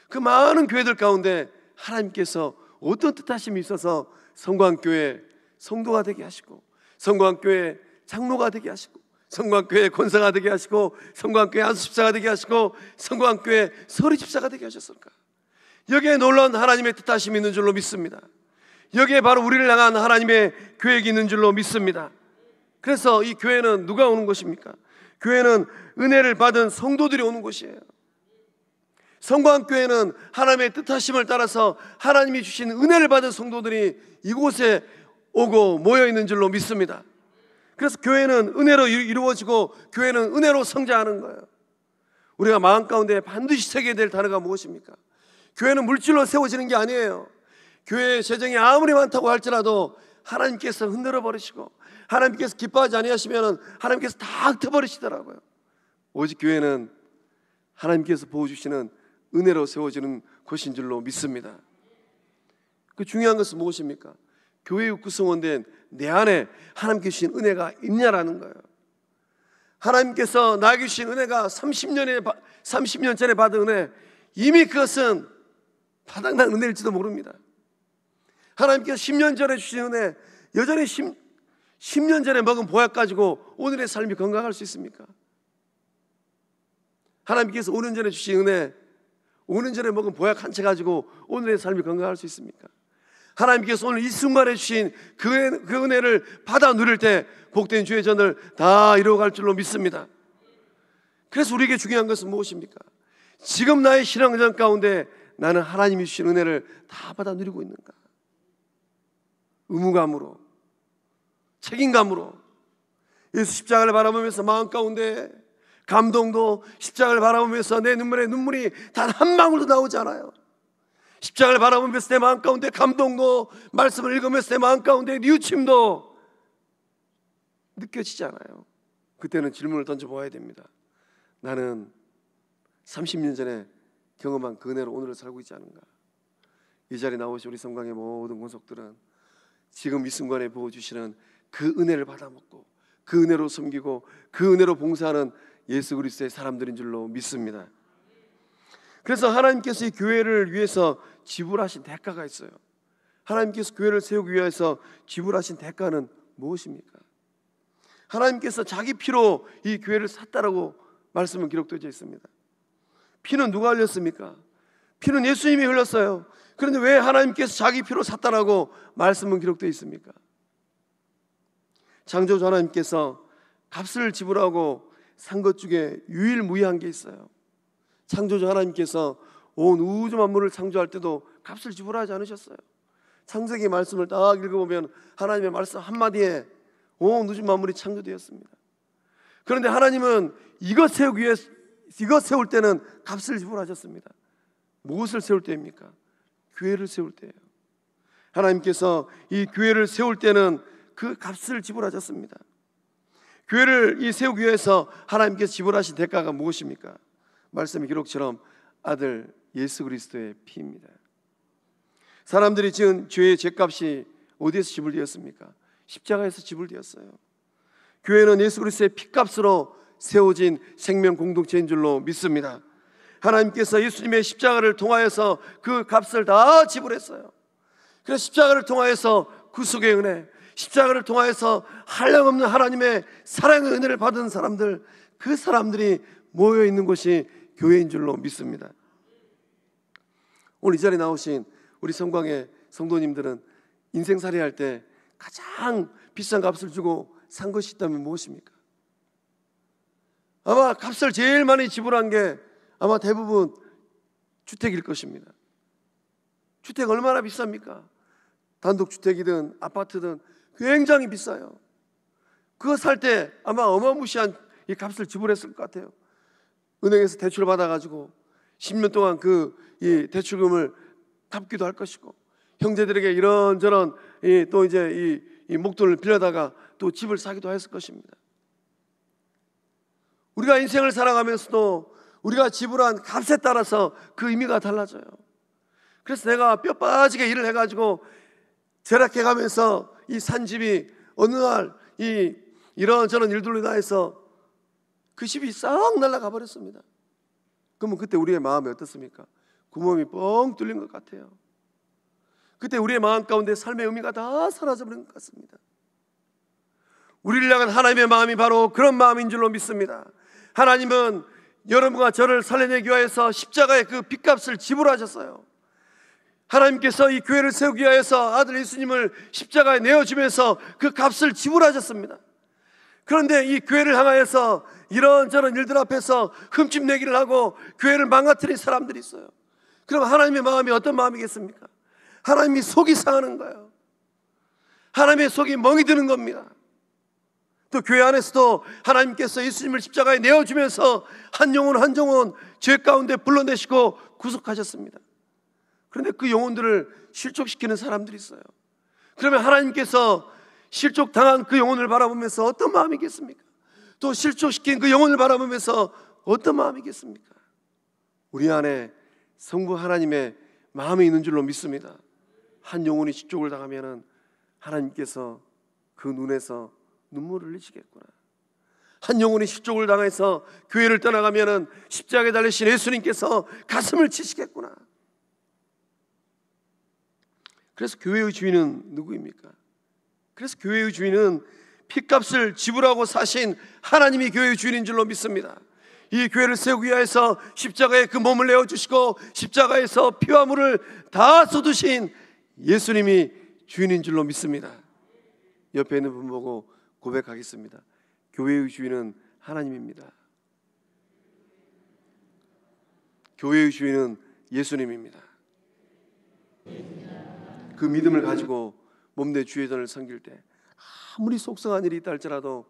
그 많은 교회들 가운데 하나님께서 어떤 뜻하심이 있어서 성광교회 성도가 되게 하시고, 성광교회 장로가 되게 하시고, 성광교회 권사가 되게 하시고, 성광교회 안수집사가 되게 하시고, 성광교회 서리집사가 되게 하셨을까? 여기에 놀라운 하나님의 뜻하심이 있는 줄로 믿습니다. 여기에 바로 우리를 향한 하나님의 계획이 있는 줄로 믿습니다. 그래서 이 교회는 누가 오는 것입니까? 교회는 은혜를 받은 성도들이 오는 곳이에요. 성광교회는 하나님의 뜻하심을 따라서 하나님이 주신 은혜를 받은 성도들이 이곳에 오고 모여 있는 줄로 믿습니다. 그래서 교회는 은혜로 이루어지고 교회는 은혜로 성장하는 거예요. 우리가 마음 가운데 반드시 새겨야 될 단어가 무엇입니까? 교회는 물질로 세워지는 게 아니에요. 교회의 재정이 아무리 많다고 할지라도 하나님께서 흔들어 버리시고 하나님께서 기뻐하지 아니하시면 하나님께서 다 흩어버리시더라고요. 오직 교회는 하나님께서 부어주시는 은혜로 세워지는 곳인 줄로 믿습니다. 그 중요한 것은 무엇입니까? 교회의 구성원된 내 안에 하나님께 주신 은혜가 있냐라는 거예요. 하나님께서 나에게 주신 은혜가 30년 전에 받은 은혜, 이미 그것은 바닥난 은혜일지도 모릅니다. 하나님께서 10년 전에 주신 은혜, 여전히 10년 전에 먹은 보약 가지고 오늘의 삶이 건강할 수 있습니까? 하나님께서 5년 전에 주신 은혜, 5년 전에 먹은 보약 한 채 가지고 오늘의 삶이 건강할 수 있습니까? 하나님께서 오늘 이 순간에 주신 그 은혜를 받아 누릴 때 복된 주의 전을 다 이루어갈 줄로 믿습니다. 그래서 우리에게 중요한 것은 무엇입니까? 지금 나의 신앙전 가운데 나는 하나님이 주신 은혜를 다 받아 누리고 있는가? 의무감으로, 책임감으로 예수 십자가를 바라보면서 마음 가운데 감동도, 십자가를 바라보면서 내 눈물에 눈물이 단 한 방울도 나오지 않아요. 십자가를 바라보면서 내 마음 가운데 감동도, 말씀을 읽으면서 내 마음 가운데 뉘우침도 느껴지지 않아요. 그때는 질문을 던져보아야 됩니다. 나는 30년 전에 경험한 그 은혜로 오늘을 살고 있지 않은가? 이 자리에 나오신 우리 성강의 모든 권속들은 지금 이 순간에 부어주시는 그 은혜를 받아먹고 그 은혜로 섬기고 그 은혜로 봉사하는 예수 그리스도의 사람들인 줄로 믿습니다. 그래서 하나님께서 이 교회를 위해서 지불하신 대가가 있어요. 하나님께서 교회를 세우기 위해서 지불하신 대가는 무엇입니까? 하나님께서 자기 피로 이 교회를 샀다라고 말씀은 기록되어 있습니다. 피는 누가 흘렸습니까? 피는 예수님이 흘렸어요. 그런데 왜 하나님께서 자기 피로 샀다라고 말씀은 기록되어 있습니까? 창조주 하나님께서 값을 지불하고 산 것 중에 유일무이한 게 있어요. 창조주 하나님께서 온 우주 만물을 창조할 때도 값을 지불하지 않으셨어요. 창세기 말씀을 딱 읽어보면 하나님의 말씀 한마디에 온 우주 만물이 창조되었습니다. 그런데 하나님은 이것 세울 때는 값을 지불하셨습니다. 무엇을 세울 때입니까? 교회를 세울 때예요. 하나님께서 이 교회를 세울 때는 그 값을 지불하셨습니다. 교회를 세우기 위해서 하나님께서 지불하신 대가가 무엇입니까? 말씀의 기록처럼 아들 예수 그리스도의 피입니다. 사람들이 지은 죄의 죄값이 어디에서 지불되었습니까? 십자가에서 지불되었어요. 교회는 예수 그리스도의 피값으로 세워진 생명 공동체인 줄로 믿습니다. 하나님께서 예수님의 십자가를 통하여서 그 값을 다 지불했어요. 그래서 십자가를 통하여서 구속의 은혜, 십자가를 통하여서 한량없는 하나님의 사랑의 은혜를 받은 사람들, 그 사람들이 모여 있는 곳이 교회인 줄로 믿습니다. 오늘 이 자리에 나오신 우리 성광의 성도님들은 인생살이 할 때 가장 비싼 값을 주고 산 것이 있다면 무엇입니까? 아마 값을 제일 많이 지불한 게 아마 대부분 주택일 것입니다. 주택 얼마나 비쌉니까? 단독주택이든 아파트든 굉장히 비싸요. 그거 살 때 아마 어마무시한 이 값을 지불했을 것 같아요. 은행에서 대출 받아가지고 10년 동안 이 대출금을 갚기도 할 것이고, 형제들에게 이런저런 또 이제 이 목돈을 빌려다가 또 집을 사기도 했을 것입니다. 우리가 인생을 살아가면서도 우리가 지불한 값에 따라서 그 의미가 달라져요. 그래서 내가 뼈 빠지게 일을 해가지고 절약해가면서 이 산 집이 어느 날 이런저런 일들로 인해서 그 집이 싹 날아가 버렸습니다. 그러면 그때 우리의 마음이 어떻습니까? 구멍이 뻥 뚫린 것 같아요. 그때 우리의 마음 가운데 삶의 의미가 다 사라져버린 것 같습니다. 우리를 향한 하나님의 마음이 바로 그런 마음인 줄로 믿습니다. 하나님은 여러분과 저를 살려내기 위해서 십자가의 그 빚값을 지불하셨어요. 하나님께서 이 교회를 세우기 위해서 아들 예수님을 십자가에 내어주면서 그 값을 지불하셨습니다. 그런데 이 교회를 향하여서 이런저런 일들 앞에서 흠집내기를 하고 교회를 망가뜨린 사람들이 있어요. 그럼 하나님의 마음이 어떤 마음이겠습니까? 하나님이 속이 상하는 거예요. 하나님의 속이 멍이 드는 겁니다. 또 교회 안에서도 하나님께서 예수님을 십자가에 내어주면서 한 영혼 한 영혼 죄 가운데 불러내시고 구속하셨습니다. 그런데 그 영혼들을 실족시키는 사람들이 있어요. 그러면 하나님께서 실족당한 그 영혼을 바라보면서 어떤 마음이겠습니까? 또 실족시킨 그 영혼을 바라보면서 어떤 마음이겠습니까? 우리 안에 성부 하나님의 마음이 있는 줄로 믿습니다. 한 영혼이 실족을 당하면 하나님께서 그 눈에서 눈물을 흘리시겠구나. 한 영혼이 실족을 당해서 교회를 떠나가면 십자가에 달리신 예수님께서 가슴을 치시겠구나. 그래서 교회의 주인은 누구입니까? 그래서 교회의 주인은 핏값을 지불하고 사신 하나님이 교회의 주인인 줄로 믿습니다. 이 교회를 세우기 위해서 십자가에 그 몸을 내어주시고 십자가에서 피와 물을 다 쏟으신 예수님이 주인인 줄로 믿습니다. 옆에 있는 분 보고 고백하겠습니다. 교회의 주인은 하나님입니다. 교회의 주인은 예수님입니다. 그 믿음을 가지고 몸내 주의전을 섬길 때 아무리 속상한 일이 있다 할지라도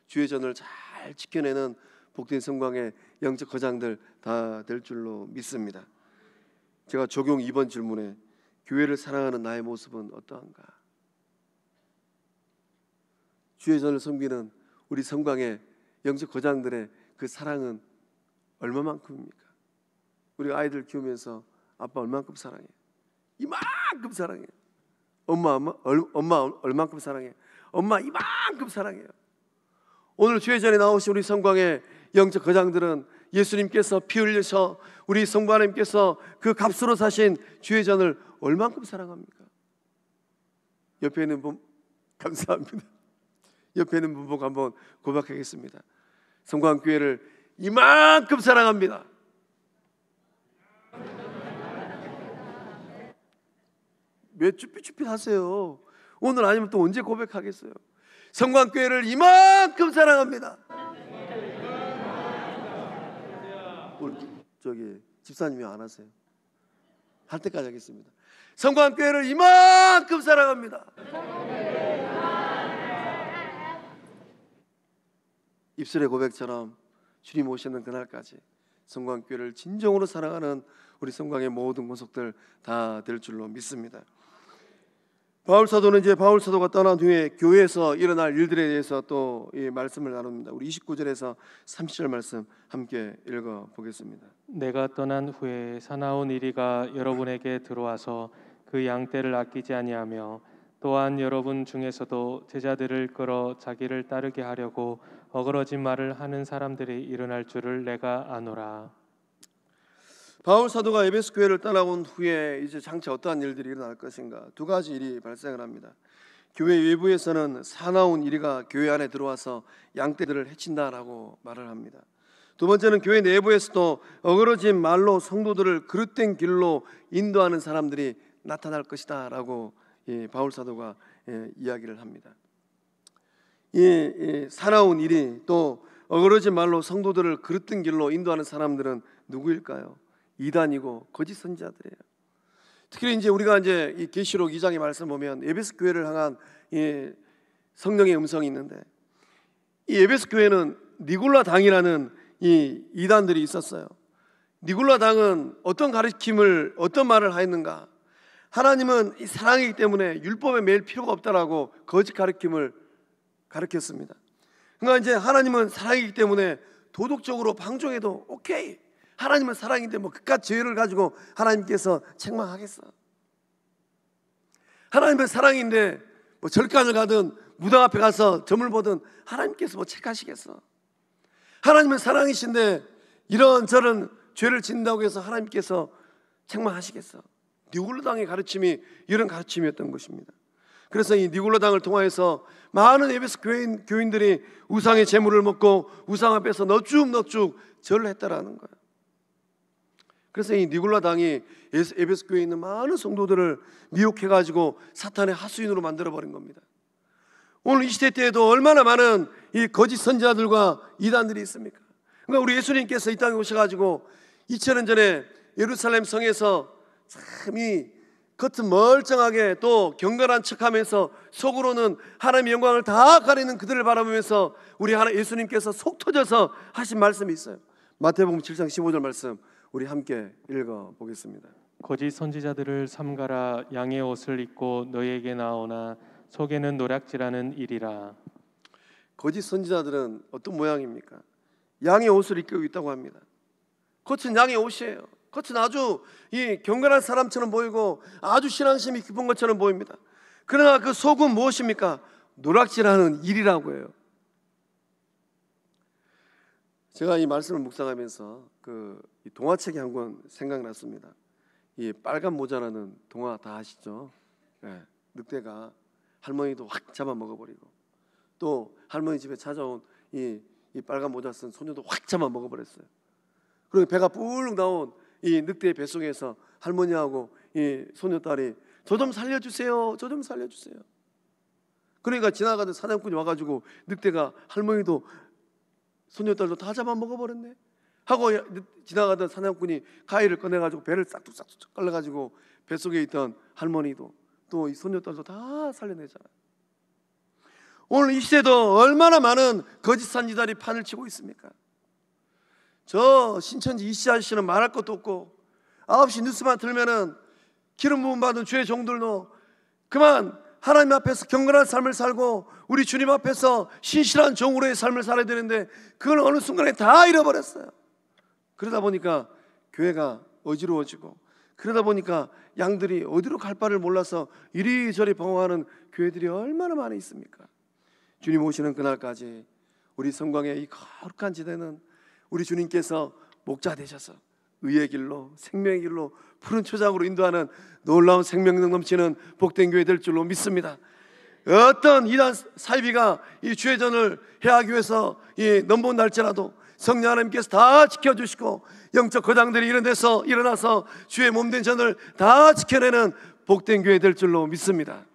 주의전을 잘 지켜내는 복된 성광의 영적 거장들 다 될 줄로 믿습니다. 제가 적용 2번 질문에 교회를 사랑하는 나의 모습은 어떠한가? 주의전을 섬기는 우리 성광의 영적 거장들의 그 사랑은 얼마만큼입니까? 우리 아이들 키우면서 아빠 얼만큼 사랑해? 이만큼 사랑해. 엄마 얼만큼 사랑해? 엄마 이만큼 사랑해요. 오늘 주회전에 나오신 우리 성광의 영적 거장들은 예수님께서 피 흘리셔 우리 성부 하나님께서 그 값으로 사신 주회전을 얼만큼 사랑합니까? 옆에 있는 분 감사합니다. 옆에 있는 분 보고 한번 고백하겠습니다. 성광교회를 이만큼 사랑합니다. 왜 쭈삣쭈삣 하세요? 오늘 아니면 또 언제 고백하겠어요? 성광교회를 이만큼 사랑합니다. 우리 저기 집사님이 안 하세요? 할 때까지 하겠습니다. 성광교회를 이만큼 사랑합니다. 입술의 고백처럼 주님 오시는 그날까지 성광교회를 진정으로 사랑하는 우리 성광의 모든 권속들 다 될 줄로 믿습니다. 바울사도는 이제 바울사도가 떠난 후에 교회에서 일어날 일들에 대해서 또 이 말씀을 나눕니다. 우리 29절에서 30절 말씀 함께 읽어보겠습니다. 내가 떠난 후에 사나운 이리가 여러분에게 들어와서 그 양떼를 아끼지 아니하며 또한 여러분 중에서도 제자들을 끌어 자기를 따르게 하려고 어그러진 말을 하는 사람들이 일어날 줄을 내가 아노라. 바울 사도가 에베소 교회를 떠나온 후에 이제 장차 어떠한 일들이 일어날 것인가? 두 가지 일이 발생을 합니다. 교회 외부에서는 사나운 이리가 교회 안에 들어와서 양떼들을 해친다라고 말을 합니다. 두 번째는 교회 내부에서도 어그러진 말로 성도들을 그릇된 길로 인도하는 사람들이 나타날 것이다라고 바울 사도가 이야기를 합니다. 이 사나운 일이 또 어그러진 말로 성도들을 그릇된 길로 인도하는 사람들은 누구일까요? 이단이고 거짓 선지자들이에요. 특히 이제 우리가 이제 이 계시록 2장의 말씀 보면 에베소 교회를 향한 이 성령의 음성이 있는데 이 에베소 교회는 니골라 당이라는 이 이단들이 있었어요. 니골라 당은 어떤 가르침을 어떤 말을 하였는가? 하나님은 이 사랑이기 때문에 율법에 매일 필요가 없다라고 거짓 가르침을 가르쳤습니다. 그러니까 이제 하나님은 사랑이기 때문에 도덕적으로 방종해도 오케이. 하나님은 사랑인데 뭐 그깟 죄를 가지고 하나님께서 책망하겠어? 하나님은 사랑인데 뭐 절간을 가든 무당 앞에 가서 점을 보든 하나님께서 뭐 책하시겠어? 하나님은 사랑이신데 이런저런 죄를 짓는다고 해서 하나님께서 책망하시겠어? 니골라당의 가르침이 이런 가르침이었던 것입니다. 그래서 이 니골라당을 통하여서 많은 에베소 교인들이 우상의 제물을 먹고 우상 앞에서 넙죽 절을 했다라는 거예요. 그래서 이 니골라당이 에베소 교회에 있는 많은 성도들을 미혹해가지고 사탄의 하수인으로 만들어버린 겁니다. 오늘 이 시대 때에도 얼마나 많은 이 거짓 선지자들과 이단들이 있습니까? 그러니까 우리 예수님께서 이 땅에 오셔가지고 2000년 전에 예루살렘 성에서 참 이 겉은 멀쩡하게 또 경건한 척하면서 속으로는 하나님의 영광을 다 가리는 그들을 바라보면서 우리 예수님께서 속 터져서 하신 말씀이 있어요. 마태복음 7장 15절 말씀 우리 함께 읽어보겠습니다. 거짓 선지자들을 삼가라. 양의 옷을 입고 너희에게 나오나 속에는 노략질하는 일이라. 거짓 선지자들은 어떤 모양입니까? 양의 옷을 입고 있다고 합니다. 겉은 양의 옷이에요. 겉은 아주 이 경건한 사람처럼 보이고 아주 신앙심이 깊은 것처럼 보입니다. 그러나 그 속은 무엇입니까? 노략질하는 일이라고 해요. 제가 이 말씀을 묵상하면서 이 동화책이 한 권 생각났습니다. 이 빨간 모자라는 동화 다 아시죠? 네, 늑대가 할머니도 확 잡아먹어버리고 또 할머니 집에 찾아온 이 빨간 모자 쓴 소녀도 확 잡아먹어버렸어요. 그리고 배가 뿔룩 나온 이 늑대의 뱃속에서 할머니하고 이 소녀딸이 저 좀 살려주세요, 저 좀 살려주세요. 그러니까 지나가던 사냥꾼이 와가지고 늑대가 할머니도 소녀딸도 다 잡아먹어버렸네 하고 지나가던 사냥꾼이 가위를 꺼내가지고 배를 싹둑싹둑 깔라가지고 뱃속에 있던 할머니도 또 이 소녀딸도 다 살려내잖아요. 오늘 이 시대도 얼마나 많은 거짓 선지자들이 판을 치고 있습니까? 저 신천지 이씨 아저씨는 말할 것도 없고 9시 뉴스만 들면은 기름 부음 받은 주의 종들도 그만 하나님 앞에서 경건한 삶을 살고 우리 주님 앞에서 신실한 종으로의 삶을 살아야 되는데 그걸 어느 순간에 다 잃어버렸어요. 그러다 보니까 교회가 어지러워지고 그러다 보니까 양들이 어디로 갈 바를 몰라서 이리저리 방황하는 교회들이 얼마나 많이 있습니까? 주님 오시는 그날까지 우리 성광의 이 거룩한 지대는 우리 주님께서 목자 되셔서 의의 길로 생명의 길로 푸른 초장으로 인도하는 놀라운 생명력 넘치는 복된 교회 될 줄로 믿습니다. 어떤 이단 사이비가 이 주회전을 해하기 위해서 넘본 날짜라도 성령 하나님께서 다 지켜주시고 영적 거장들이 이런 데서 일어나서 주의 몸된 전을 다 지켜내는 복된 교회 될 줄로 믿습니다.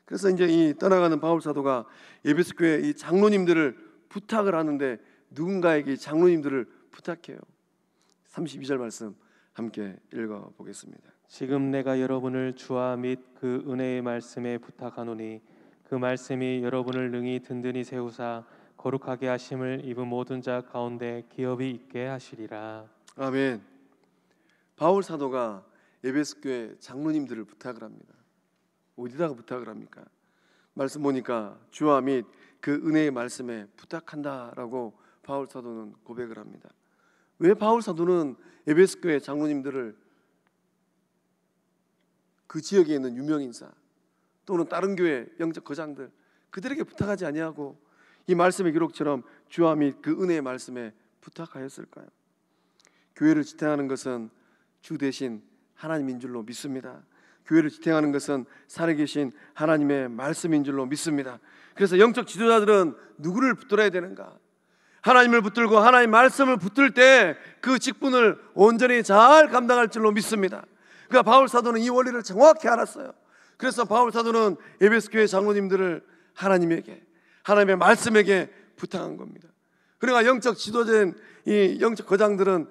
그래서 이제 이 떠나가는 바울 사도가 에베소 교회 이 장로님들을 부탁을 하는데 누군가에게 장로님들을 부탁해요. 32절 말씀 함께 읽어보겠습니다. 지금 내가 여러분을 주와 및 그 은혜의 말씀에 부탁하노니 그 말씀이 여러분을 능히 든든히 세우사 거룩하게 하심을 입은 모든 자 가운데 기업이 있게 하시리라. 아멘. 바울 사도가 에베소 교회 장로님들을 부탁을 합니다. 어디다가 부탁을 합니까? 말씀 보니까 주와 및 그 은혜의 말씀에 부탁한다라고 바울 사도는 고백을 합니다. 왜 바울 사도는 에베소 교회 장로님들을 그 지역에 있는 유명인사 또는 다른 교회 영적 거장들 그들에게 부탁하지 아니하고 이 말씀의 기록처럼 주와 및 그 은혜의 말씀에 부탁하였을까요? 교회를 지탱하는 것은 주 대신 하나님인 줄로 믿습니다. 교회를 지탱하는 것은 살아계신 하나님의 말씀인 줄로 믿습니다. 그래서 영적 지도자들은 누구를 붙들어야 되는가? 하나님을 붙들고 하나님의 말씀을 붙들 때 그 직분을 온전히 잘 감당할 줄로 믿습니다. 그러니까 바울 사도는 이 원리를 정확히 알았어요. 그래서 바울 사도는 에베소 교회 장로님들을 하나님에게 하나님의 말씀에게 부탁한 겁니다. 그러니까 영적 지도자인 이 영적 거장들은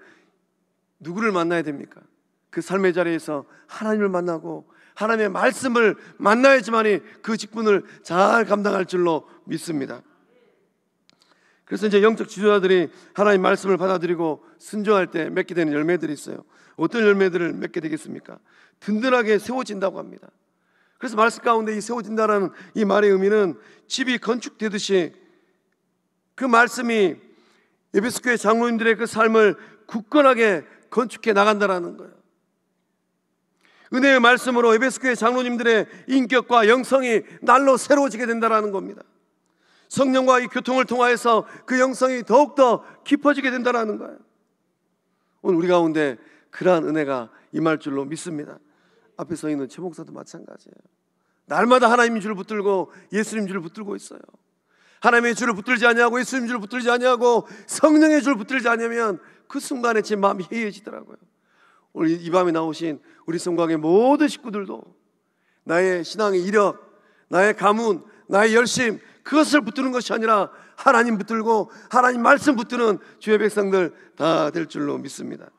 누구를 만나야 됩니까? 그 삶의 자리에서 하나님을 만나고 하나님의 말씀을 만나야지만이 그 직분을 잘 감당할 줄로 믿습니다. 그래서 이제 영적 지도자들이 하나님의 말씀을 받아들이고 순종할 때 맺게 되는 열매들이 있어요. 어떤 열매들을 맺게 되겠습니까? 든든하게 세워진다고 합니다. 그래서 말씀 가운데 이 세워진다라는 이 말의 의미는 집이 건축되듯이 그 말씀이 에베소 교회 장로님들의 그 삶을 굳건하게 건축해 나간다라는 거예요. 은혜의 말씀으로 에베소 교회 장로님들의 인격과 영성이 날로 새로워지게 된다라는 겁니다. 성령과 이 교통을 통하여서 그 영성이 더욱더 깊어지게 된다라는 거예요. 오늘 우리 가운데 그러한 은혜가 임할 줄로 믿습니다. 앞에 서 있는 최 목사도 마찬가지예요. 날마다 하나님의 줄을 붙들고 예수님 줄을 붙들고 있어요. 하나님의 줄을 붙들지 아니하고 예수님 줄을 붙들지 아니하고 성령의 줄을 붙들지 않으면 그 순간에 제 마음이 해이해지더라고요. 오늘 이 밤에 나오신 우리 성광의 모든 식구들도 나의 신앙의 이력, 나의 가문, 나의 열심, 그것을 붙드는 것이 아니라 하나님 붙들고 하나님 말씀 붙드는 주의 백성들 다 될 줄로 믿습니다.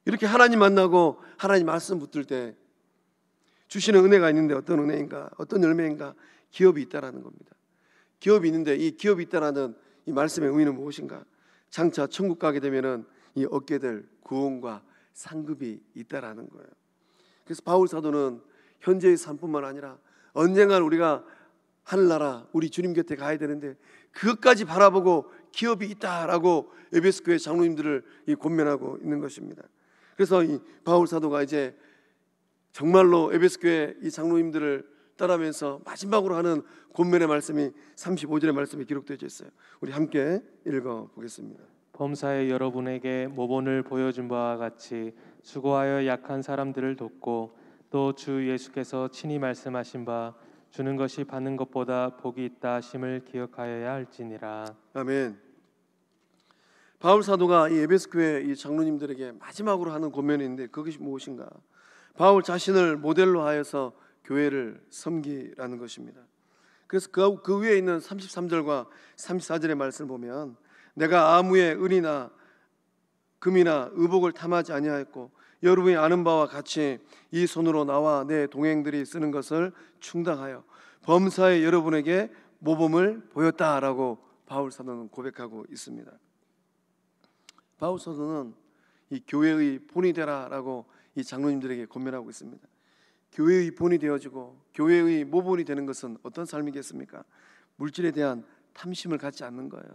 이렇게 하나님 만나고 하나님 말씀 붙들 때 주시는 은혜가 있는데 어떤 은혜인가, 어떤 열매인가? 기업이 있다라는 겁니다. 기업이 있는데 이 기업이 있다라는 이 말씀의 의미는 무엇인가? 장차 천국 가게 되면은 이 얻게 될 구원과 상급이 있다라는 거예요. 그래서 바울 사도는 현재의 삶뿐만 아니라 언젠간 우리가 하늘나라 우리 주님 곁에 가야 되는데 그것까지 바라보고 기업이 있다라고 에베소 교회 장로님들을 권면하고 있는 것입니다. 그래서 이 바울 사도가 이제 정말로 에베소 교회 이 장로님들을 따라면서 마지막으로 하는 권면의 말씀이 35절의 말씀에 기록되어 있어요. 우리 함께 읽어 보겠습니다. 범사에 여러분에게 모본을 보여준 바와 같이 수고하여 약한 사람들을 돕고 또 주 예수께서 친히 말씀하신 바 주는 것이 받는 것보다 복이 있다 하심을 기억하여야 할지니라. 아멘. 바울 사도가 이 에베소 교회 이 장로님들에게 마지막으로 하는 권면이 있는데 그것이 무엇인가? 바울 자신을 모델로 하여서 교회를 섬기라는 것입니다. 그래서 그 위에 있는 33절과 34절의 말씀을 보면 내가 아무의 은이나 금이나 의복을 탐하지 아니하였고 여러분이 아는 바와 같이 이 손으로 나와 내 동행들이 쓰는 것을 충당하여 범사에 여러분에게 모범을 보였다라고 바울 사도는 고백하고 있습니다. 바울 사도는 이 교회의 본이 되라라고 이 장로님들에게 권면하고 있습니다. 교회의 본이 되어지고 교회의 모본이 되는 것은 어떤 삶이겠습니까? 물질에 대한 탐심을 갖지 않는 거예요.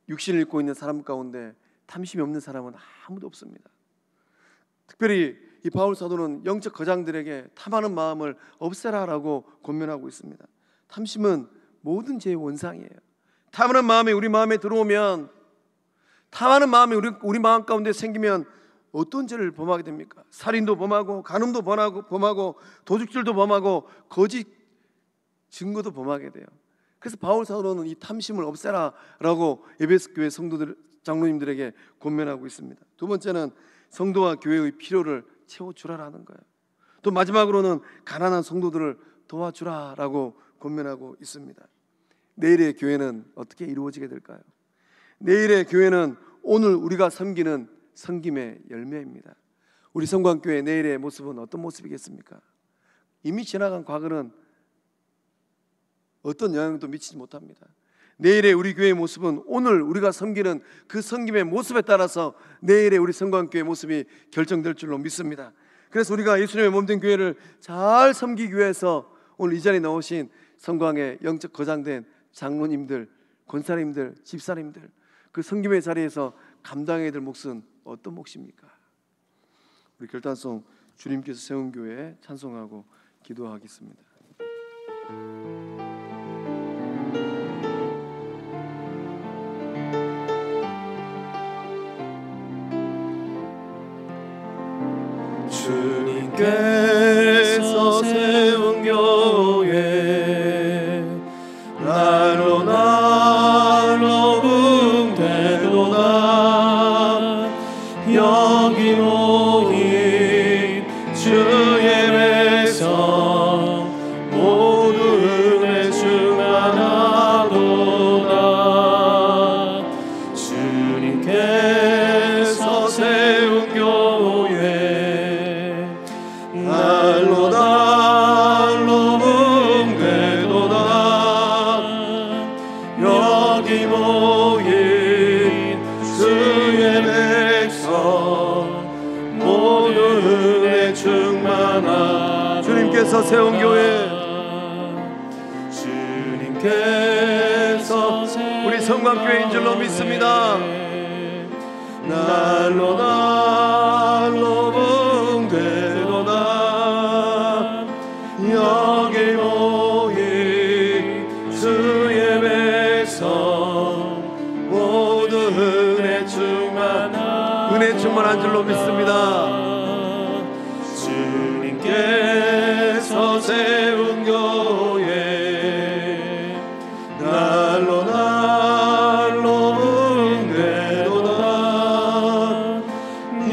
육신을 입고 있는 사람 가운데 탐심이 없는 사람은 아무도 없습니다. 특별히 이 바울 사도는 영적 거장들에게 탐하는 마음을 없애라라고 권면하고 있습니다. 탐심은 모든 죄의 원상이에요. 탐하는 마음이 우리 마음에 들어오면, 탐하는 마음이 우리 마음 가운데 생기면 어떤 죄를 범하게 됩니까? 살인도 범하고 간음도 범하고 도둑질도 범하고 거짓 증거도 범하게 돼요. 그래서 바울 사도는 이 탐심을 없애라라고 에베소 교회 성도들 장로님들에게 권면하고 있습니다. 두 번째는 성도와 교회의 필요를 채워주라라는 거예요. 또 마지막으로는 가난한 성도들을 도와주라라고 권면하고 있습니다. 내일의 교회는 어떻게 이루어지게 될까요? 내일의 교회는 오늘 우리가 섬기는 섬김의 열매입니다. 우리 성광교회 내일의 모습은 어떤 모습이겠습니까? 이미 지나간 과거는 어떤 영향도 미치지 못합니다. 내일의 우리 교회의 모습은 오늘 우리가 섬기는 그 섬김의 모습에 따라서 내일의 우리 성광교회의 모습이 결정될 줄로 믿습니다. 그래서 우리가 예수님의 몸된 교회를 잘 섬기기 위해서 오늘 이 자리에 나오신 성광의 영적 거장된 장로님들, 권사님들, 집사님들, 그 섬김의 자리에서 감당해야 될 몫은 어떤 몫입니까? 우리 결단송 주님께서 세운 교회 찬송하고 기도하겠습니다. 주님께서 세운 교회 날로 날로 붕대도다. 여기 모인 주의 백성 모두 은혜 충만하도다. 주님께서 세운 교회 날로 날로 붕대도다. 여기 모인 주의 백성 모두 은혜 충만하도다. 주님께서 세운 교회, 주님께서 우리 성광교회인 줄로 믿습니다. 날로 날로 붕대도다. 여기 모인 주의 백성 모두 은혜 충만한 줄로 믿습니다. 주님께서 세운 교회 날로 날로 붕대도다.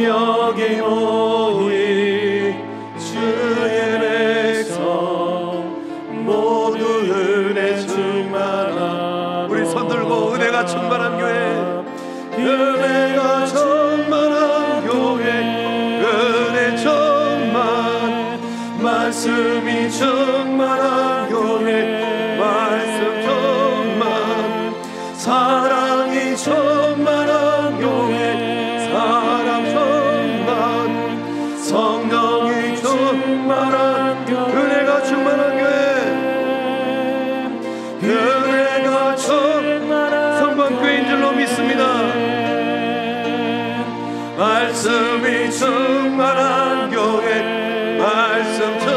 여기 모인 주의 백성 말씀이 충만한 교회, 말씀 충만, 사랑이 충만한 교회, 사랑 충만, 성령이 충만한 교회, 은혜가 충만한 교회, 은혜가 충만한 성관교회인 줄로 믿습니다. 말씀이 충만한 교회, 말씀 충만,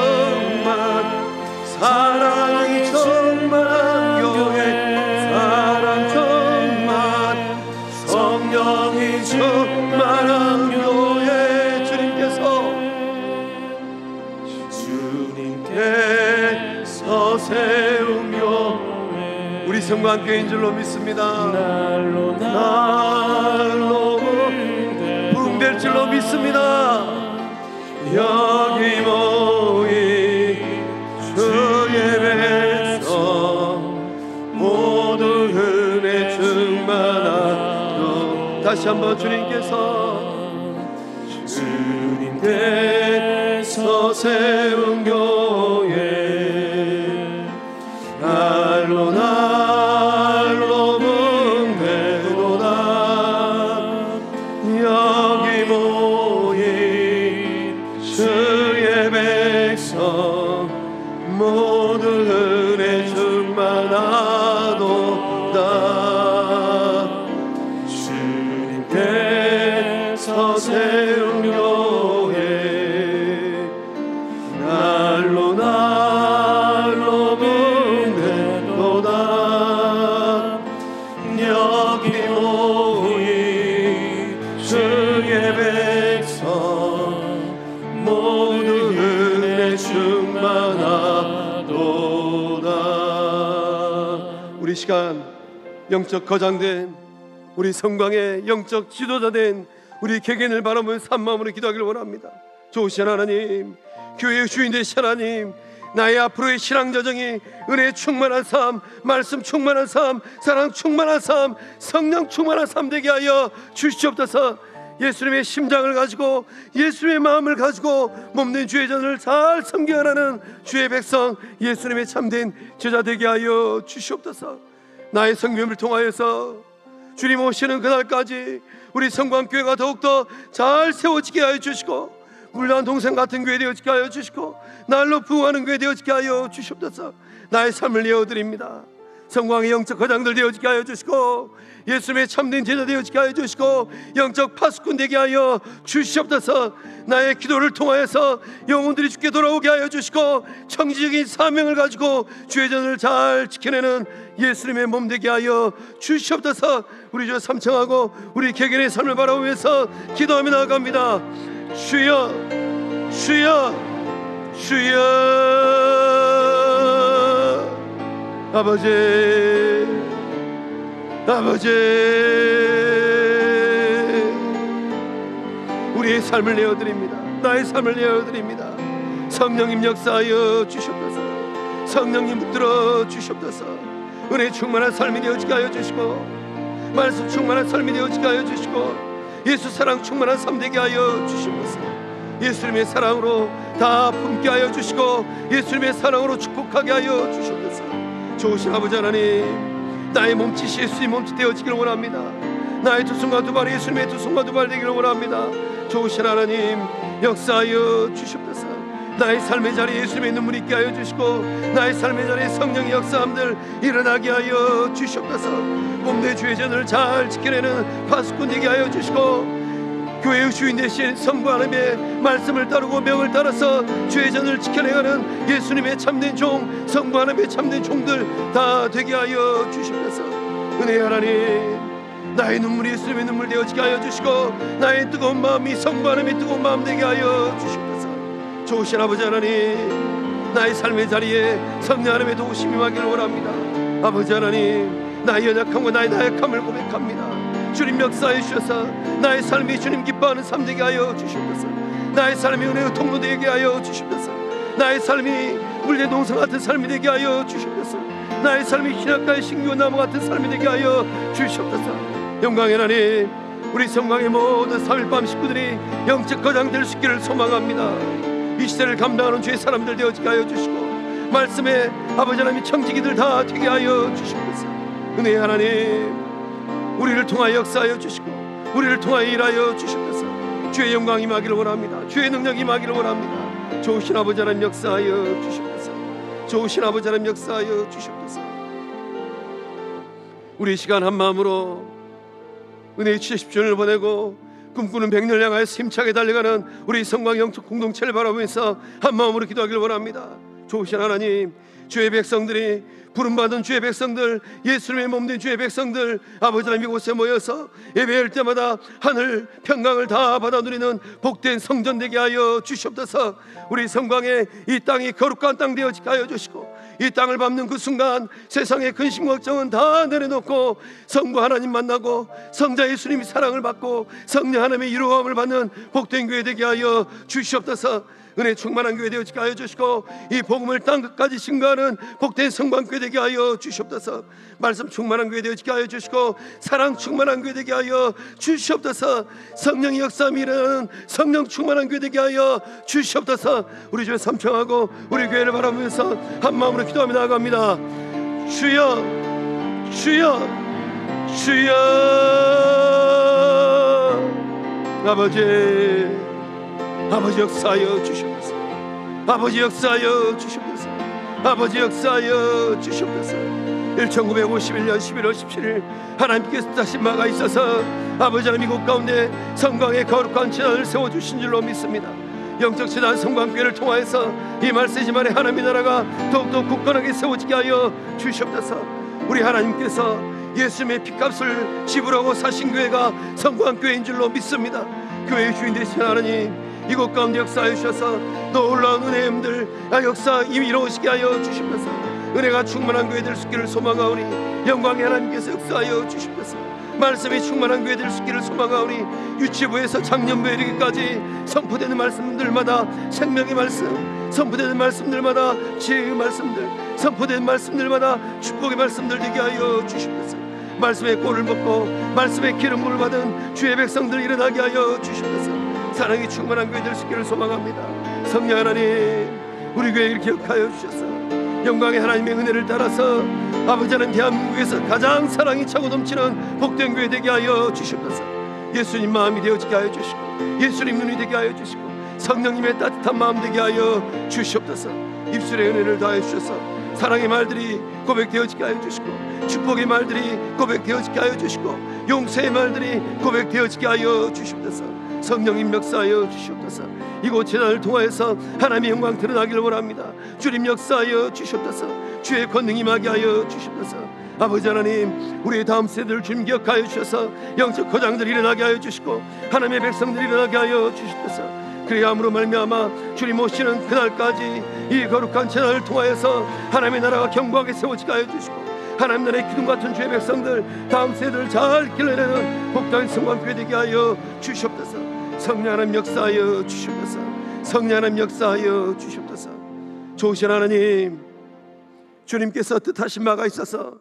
사랑이 충만한 교회, 사랑 충만, 성령이 충만한 교회. 주님께서 세운 교회, 우리 성관교회인 줄로 믿습니다. 날로 부흥될 줄로 믿습니다. 여기 모인 주의 백성 모두 은혜 충만하도록. 다시 한번 주님께서 세운 교회, 날로 부흥되도다. 여기 모인 주의 백성 모두 은혜 충만하도다. 주님께서 세운 교회, 날로 부흥되도다. 여기 모인 주의 백성 모두 은혜 충만하도다. 우리 시간 영적 거장된 우리 성광의 영적 지도자된 우리 개개인을 바라보며 한 마음으로 기도하기를 원합니다. 좋으신 하나님, 교회의 주인 되신 하나님, 나의 앞으로의 신앙 여정이 은혜 충만한 삶, 말씀 충만한 삶, 사랑 충만한 삶, 성령 충만한 삶 되게 하여 주시옵소서. 예수님의 심장을 가지고 예수님의 마음을 가지고 몸된 주의 전을 잘 섬겨하는 주의 백성, 예수님의 참된 제자 되게 하여 주시옵소서. 나의 성김을 통하여서 주님 오시는 그날까지 우리 성광교회가 더욱더 잘 세워지게 하여 주시고, 물러한 동생 같은 교회 되어지게 하여 주시고, 날로 부흥하는 교회 되어지게 하여 주시옵소서. 나의 삶을 내어드립니다. 성광의 영적 거장들 되어지게 하여 주시고, 예수님의 참된 제자 되어지게 하여 주시고, 영적 파수꾼 되게 하여 주시옵소서. 나의 기도를 통하여서 영혼들이 주께 돌아오게 하여 주시고, 청지적인 사명을 가지고 주의 전을 잘 지켜내는 예수님의 몸 되게 하여 주시옵소서. 우리 주 삼청하고 우리 개개인의 삶을 바라보면서 기도하며 나아갑니다. 주여, 주여, 주여. 아버지, 우리의 삶을 내어드립니다. 나의 삶을 내어드립니다. 성령님 역사하여 주시옵소서. 성령님 붙들어 주시옵소서. 은혜 충만한 삶이 되어지게 하여 주시고, 말씀 충만한 삶이 되어지게 하여 주시고, 예수 사랑 충만한 삶 되게 하여 주시옵소서. 예수님의 사랑으로 다 품게 하여 주시고, 예수님의 사랑으로 축복하게 하여 주시옵소서. 좋으신 아버지 하나님, 나의 몸짓이 예수님 몸짓 되어지기를 원합니다. 나의 두 손과 두 발이 예수님의 두 손과 두 발 되기를 원합니다. 좋으신 하나님, 역사하여 주시옵소서. 나의 삶의 자리에 예수님의 눈물이 있게 하여 주시고, 나의 삶의 자리에 성령의 역사함들 일어나게 하여 주시옵소서. 몸내 주의 전을 잘 지켜내는 파수꾼 되게 하여 주시고, 교회의 주인 되신 성부 하나님의 말씀을 따르고 명을 따라서 주의 전을 지켜내가는 예수님의 참된 종, 성부 하나님의 참된 종들 다 되게 하여 주시옵소서. 은혜의 하나님, 나의 눈물이 예수님의 눈물 되어지게 하여 주시고, 나의 뜨거운 마음이 성부 하나님의 뜨거운 마음 되게 하여 주시옵소서. 좋으신 아버지 하나님, 나의 삶의 자리에 성령 하나님의 도우심이 임하기를 원합니다. 아버지 하나님, 나의 연약함과 나의 나약함을 고백합니다. 주님 역사해 주셔서 나의 삶이 주님 기뻐하는 삶 되게 하여 주시옵소서. 나의 삶이 은혜의 통로 되게 하여 주시옵소서. 나의 삶이 물된 동상 같은 삶이 되게 하여 주시옵소서. 나의 삶이 신학가의 신규 나무 같은 삶이 되게 하여 주시옵소서. 영광의 하나님, 우리 성광의 모든 3일 밤 식구들이 영적 거장 될 수 있기를 소망합니다. 이 시대를 감당하는 주의 사람들 되어지게 하여 주시고, 말씀에 아버지 하나님 청지기들 다 되게 하여 주시옵소서. 은혜의 하나님, 우리를 통하여 역사하여 주시고 우리를 통하여 일하여 주시옵소서. 주의 영광이 임하기를 원합니다. 주의 능력이 임하기를 원합니다. 좋으신 아버지 하나님 역사하여 주시옵소서. 좋으신 아버지 하나님 역사하여 주시옵소서. 우리 시간 한 마음으로 은혜의 70주년을 보내고 꿈꾸는 100년을 향하여 힘차게 달려가는 우리 성광 영적 공동체를 바라보면서 한 마음으로 기도하기를 원합니다. 좋으신 하나님, 주의 백성들이, 부름받은 주의 백성들, 예수님의 몸된 주의 백성들, 아버지 하나님 이곳에 모여서 예배할 때마다 하늘 평강을 다 받아 누리는 복된 성전 되게 하여 주시옵소서. 우리 성광에 이 땅이 거룩한 땅 되어지게 하여 주시고, 이 땅을 밟는 그 순간 세상의 근심 걱정은 다 내려놓고 성부 하나님 만나고 성자 예수님이 사랑을 받고 성령 하나님의 이루어함을 받는 복된 교회 되게 하여 주시옵소서. 은혜 충만한 교회 되어지게 하여 주시고, 이 복음을 땅끝까지 증거하는 복된 성광교회 되게 하여 주시옵소서. 말씀 충만한 교회 되어지게 하여 주시고, 사랑 충만한 교회 되게 하여 주시옵소서. 성령의 역사함이 일어나는 성령 충만한 교회 되게 하여 주시옵소서. 우리 주의 삼청하고 우리 교회를 바라보면서 한 마음으로 기도하며 나아갑니다. 주여, 주여, 주여. 아버지 역사하여 주시옵소서. 아버지 역사하여 주시옵소서. 아버지 역사하여 주시옵소서. 1951년 11월 17일 하나님께서 다시 막아 있어서 아버지 하나님 이곳 가운데 성광의 거룩한 재단을 세워주신 줄로 믿습니다. 영적 재단 성광교회를 통하여서 이 말세지 말에 하나님의 나라가 더욱더 굳건하게 세워지게 하여 주시옵소서. 우리 하나님께서 예수님의 피값을 지불하고 사신 교회가 성광교회인 줄로 믿습니다. 교회의 주인 되신 하나님, 이곳 가운데 역사하여 주셔서 놀라운 은혜님들 역사 이미 이루어지게 하여 주시옵소서. 은혜가 충만한 교회 될 수 있기를 소망하오니 영광의 하나님께서 역사하여 주시옵소서. 말씀이 충만한 교회 될 수 있기를 소망하오니 유치부에서 장년부에 이르기까지 선포되는 말씀들마다 생명의 말씀, 선포되는 말씀들마다 지혜의 말씀들, 선포되는 말씀들마다 축복의 말씀들 되게 하여 주시옵소서. 말씀의 꼴을 먹고 말씀의 기름을 받은 주의 백성들 일어나게 하여 주시옵소서. 사랑이 충만한 교회 될 수 있기를 소망합니다. 성령 하나님, 우리 교회를 기억하여 주셔서 영광의 하나님의 은혜를 따라서 아버지 하나님 대한민국에서 가장 사랑이 차고 넘치는 복된 교회 되게 하여 주시옵소서. 예수님 마음이 되어지게 하여 주시고, 예수님 눈이 되게 하여 주시고, 성령님의 따뜻한 마음 되게 하여 주시옵소서. 입술의 은혜를 다해 주셔서 사랑의 말들이 고백되어지게 하여 주시고, 축복의 말들이 고백되어지게 하여 주시고, 용서의 말들이 고백되어지게 하여 주시옵소서. 성령님 역사하여 주시옵소서. 이곳 재단을 통하여서 하나님의 영광 드러나기를 원합니다. 주님 역사하여 주시옵소서. 주의 권능 임하게 하여 주시옵소서. 아버지 하나님, 우리의 다음 세대를 주님 기억하여 주셔서 영적 거장들 일어나게 하여 주시고 하나님의 백성들 일어나게 하여 주시옵소서. 그래야 함으로 말미암아 주님 오시는 그날까지 이 거룩한 재단을 통하여서 하나님의 나라가 견고하게 세워지게 하여 주시고, 하나님 나라의 기둥 같은 주의 백성들 다음 세대를 잘 길러내는 복된 성광교회 되게 하여 주시옵소서. 성령 하나님 역사하여 주시옵소서. 성령 하나님 역사하여 주시옵소서. 좋으신 하나님, 주님께서 뜻하신 바가 있어서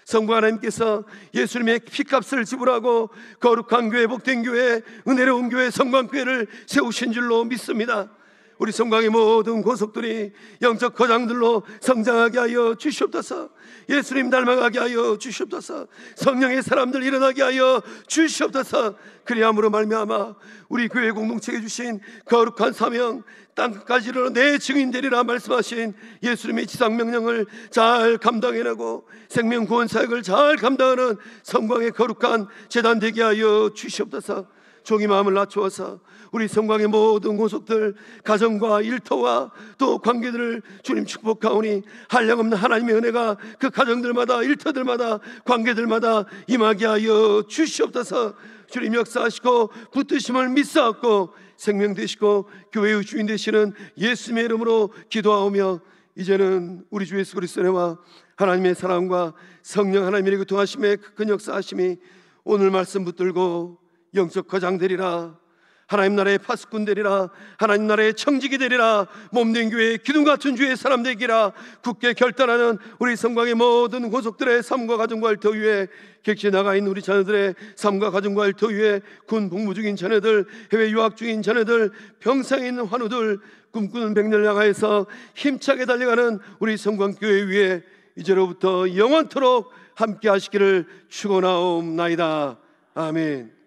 성부 하나님께서 예수님의 피값을 지불하고 거룩한 교회, 복된 교회, 은혜로운 교회, 성광교회를 세우신 줄로 믿습니다. 우리 성광의 모든 고속들이 영적 거장들로 성장하게 하여 주시옵소서. 예수님 닮아가게 하여 주시옵소서. 성령의 사람들 일어나게 하여 주시옵소서. 그리함으로 말미암아 우리 교회 공동체에 주신 거룩한 사명, 땅끝까지 이르러 내 증인 되리라 말씀하신 예수님의 지상명령을 잘 감당해내고 생명 구원 사역을 잘 감당하는 성광의 거룩한 재단 되게 하여 주시옵소서. 종이 마음을 낮추어서 우리 성광의 모든 고속들, 가정과 일터와 또 관계들을 주님 축복하오니 한량없는 하나님의 은혜가 그 가정들마다, 일터들마다, 관계들마다 임하게 하여 주시옵소서. 주님 역사하시고 붙드심을 믿사옵고 생명 되시고 교회의 주인 되시는 예수님의 이름으로 기도하오며, 이제는 우리 주 예수 그리스도의 은혜와 하나님의 사랑과 성령 하나님의 교통하심의 큰 역사하심이 오늘 말씀 붙들고 영적 거장 되리라 하나님 나라의 파수꾼 되리라. 하나님 나라의 청지기 되리라. 몸된 교회의 기둥 같은 주의 사람 되기라. 굳게 결단하는 우리 성광의 모든 고속들의 삶과 가정과 일터 위에 객지에 나가 있는 우리 자녀들의 삶과 가정과 일터 위에 군 복무 중인 자녀들, 해외 유학 중인 자녀들, 병상에 있는 환우들, 꿈꾸는 백년을 향하여서 힘차게 달려가는 우리 성광교회 위에 이제로부터 영원토록 함께 하시기를 축원하옵나이다. 아멘.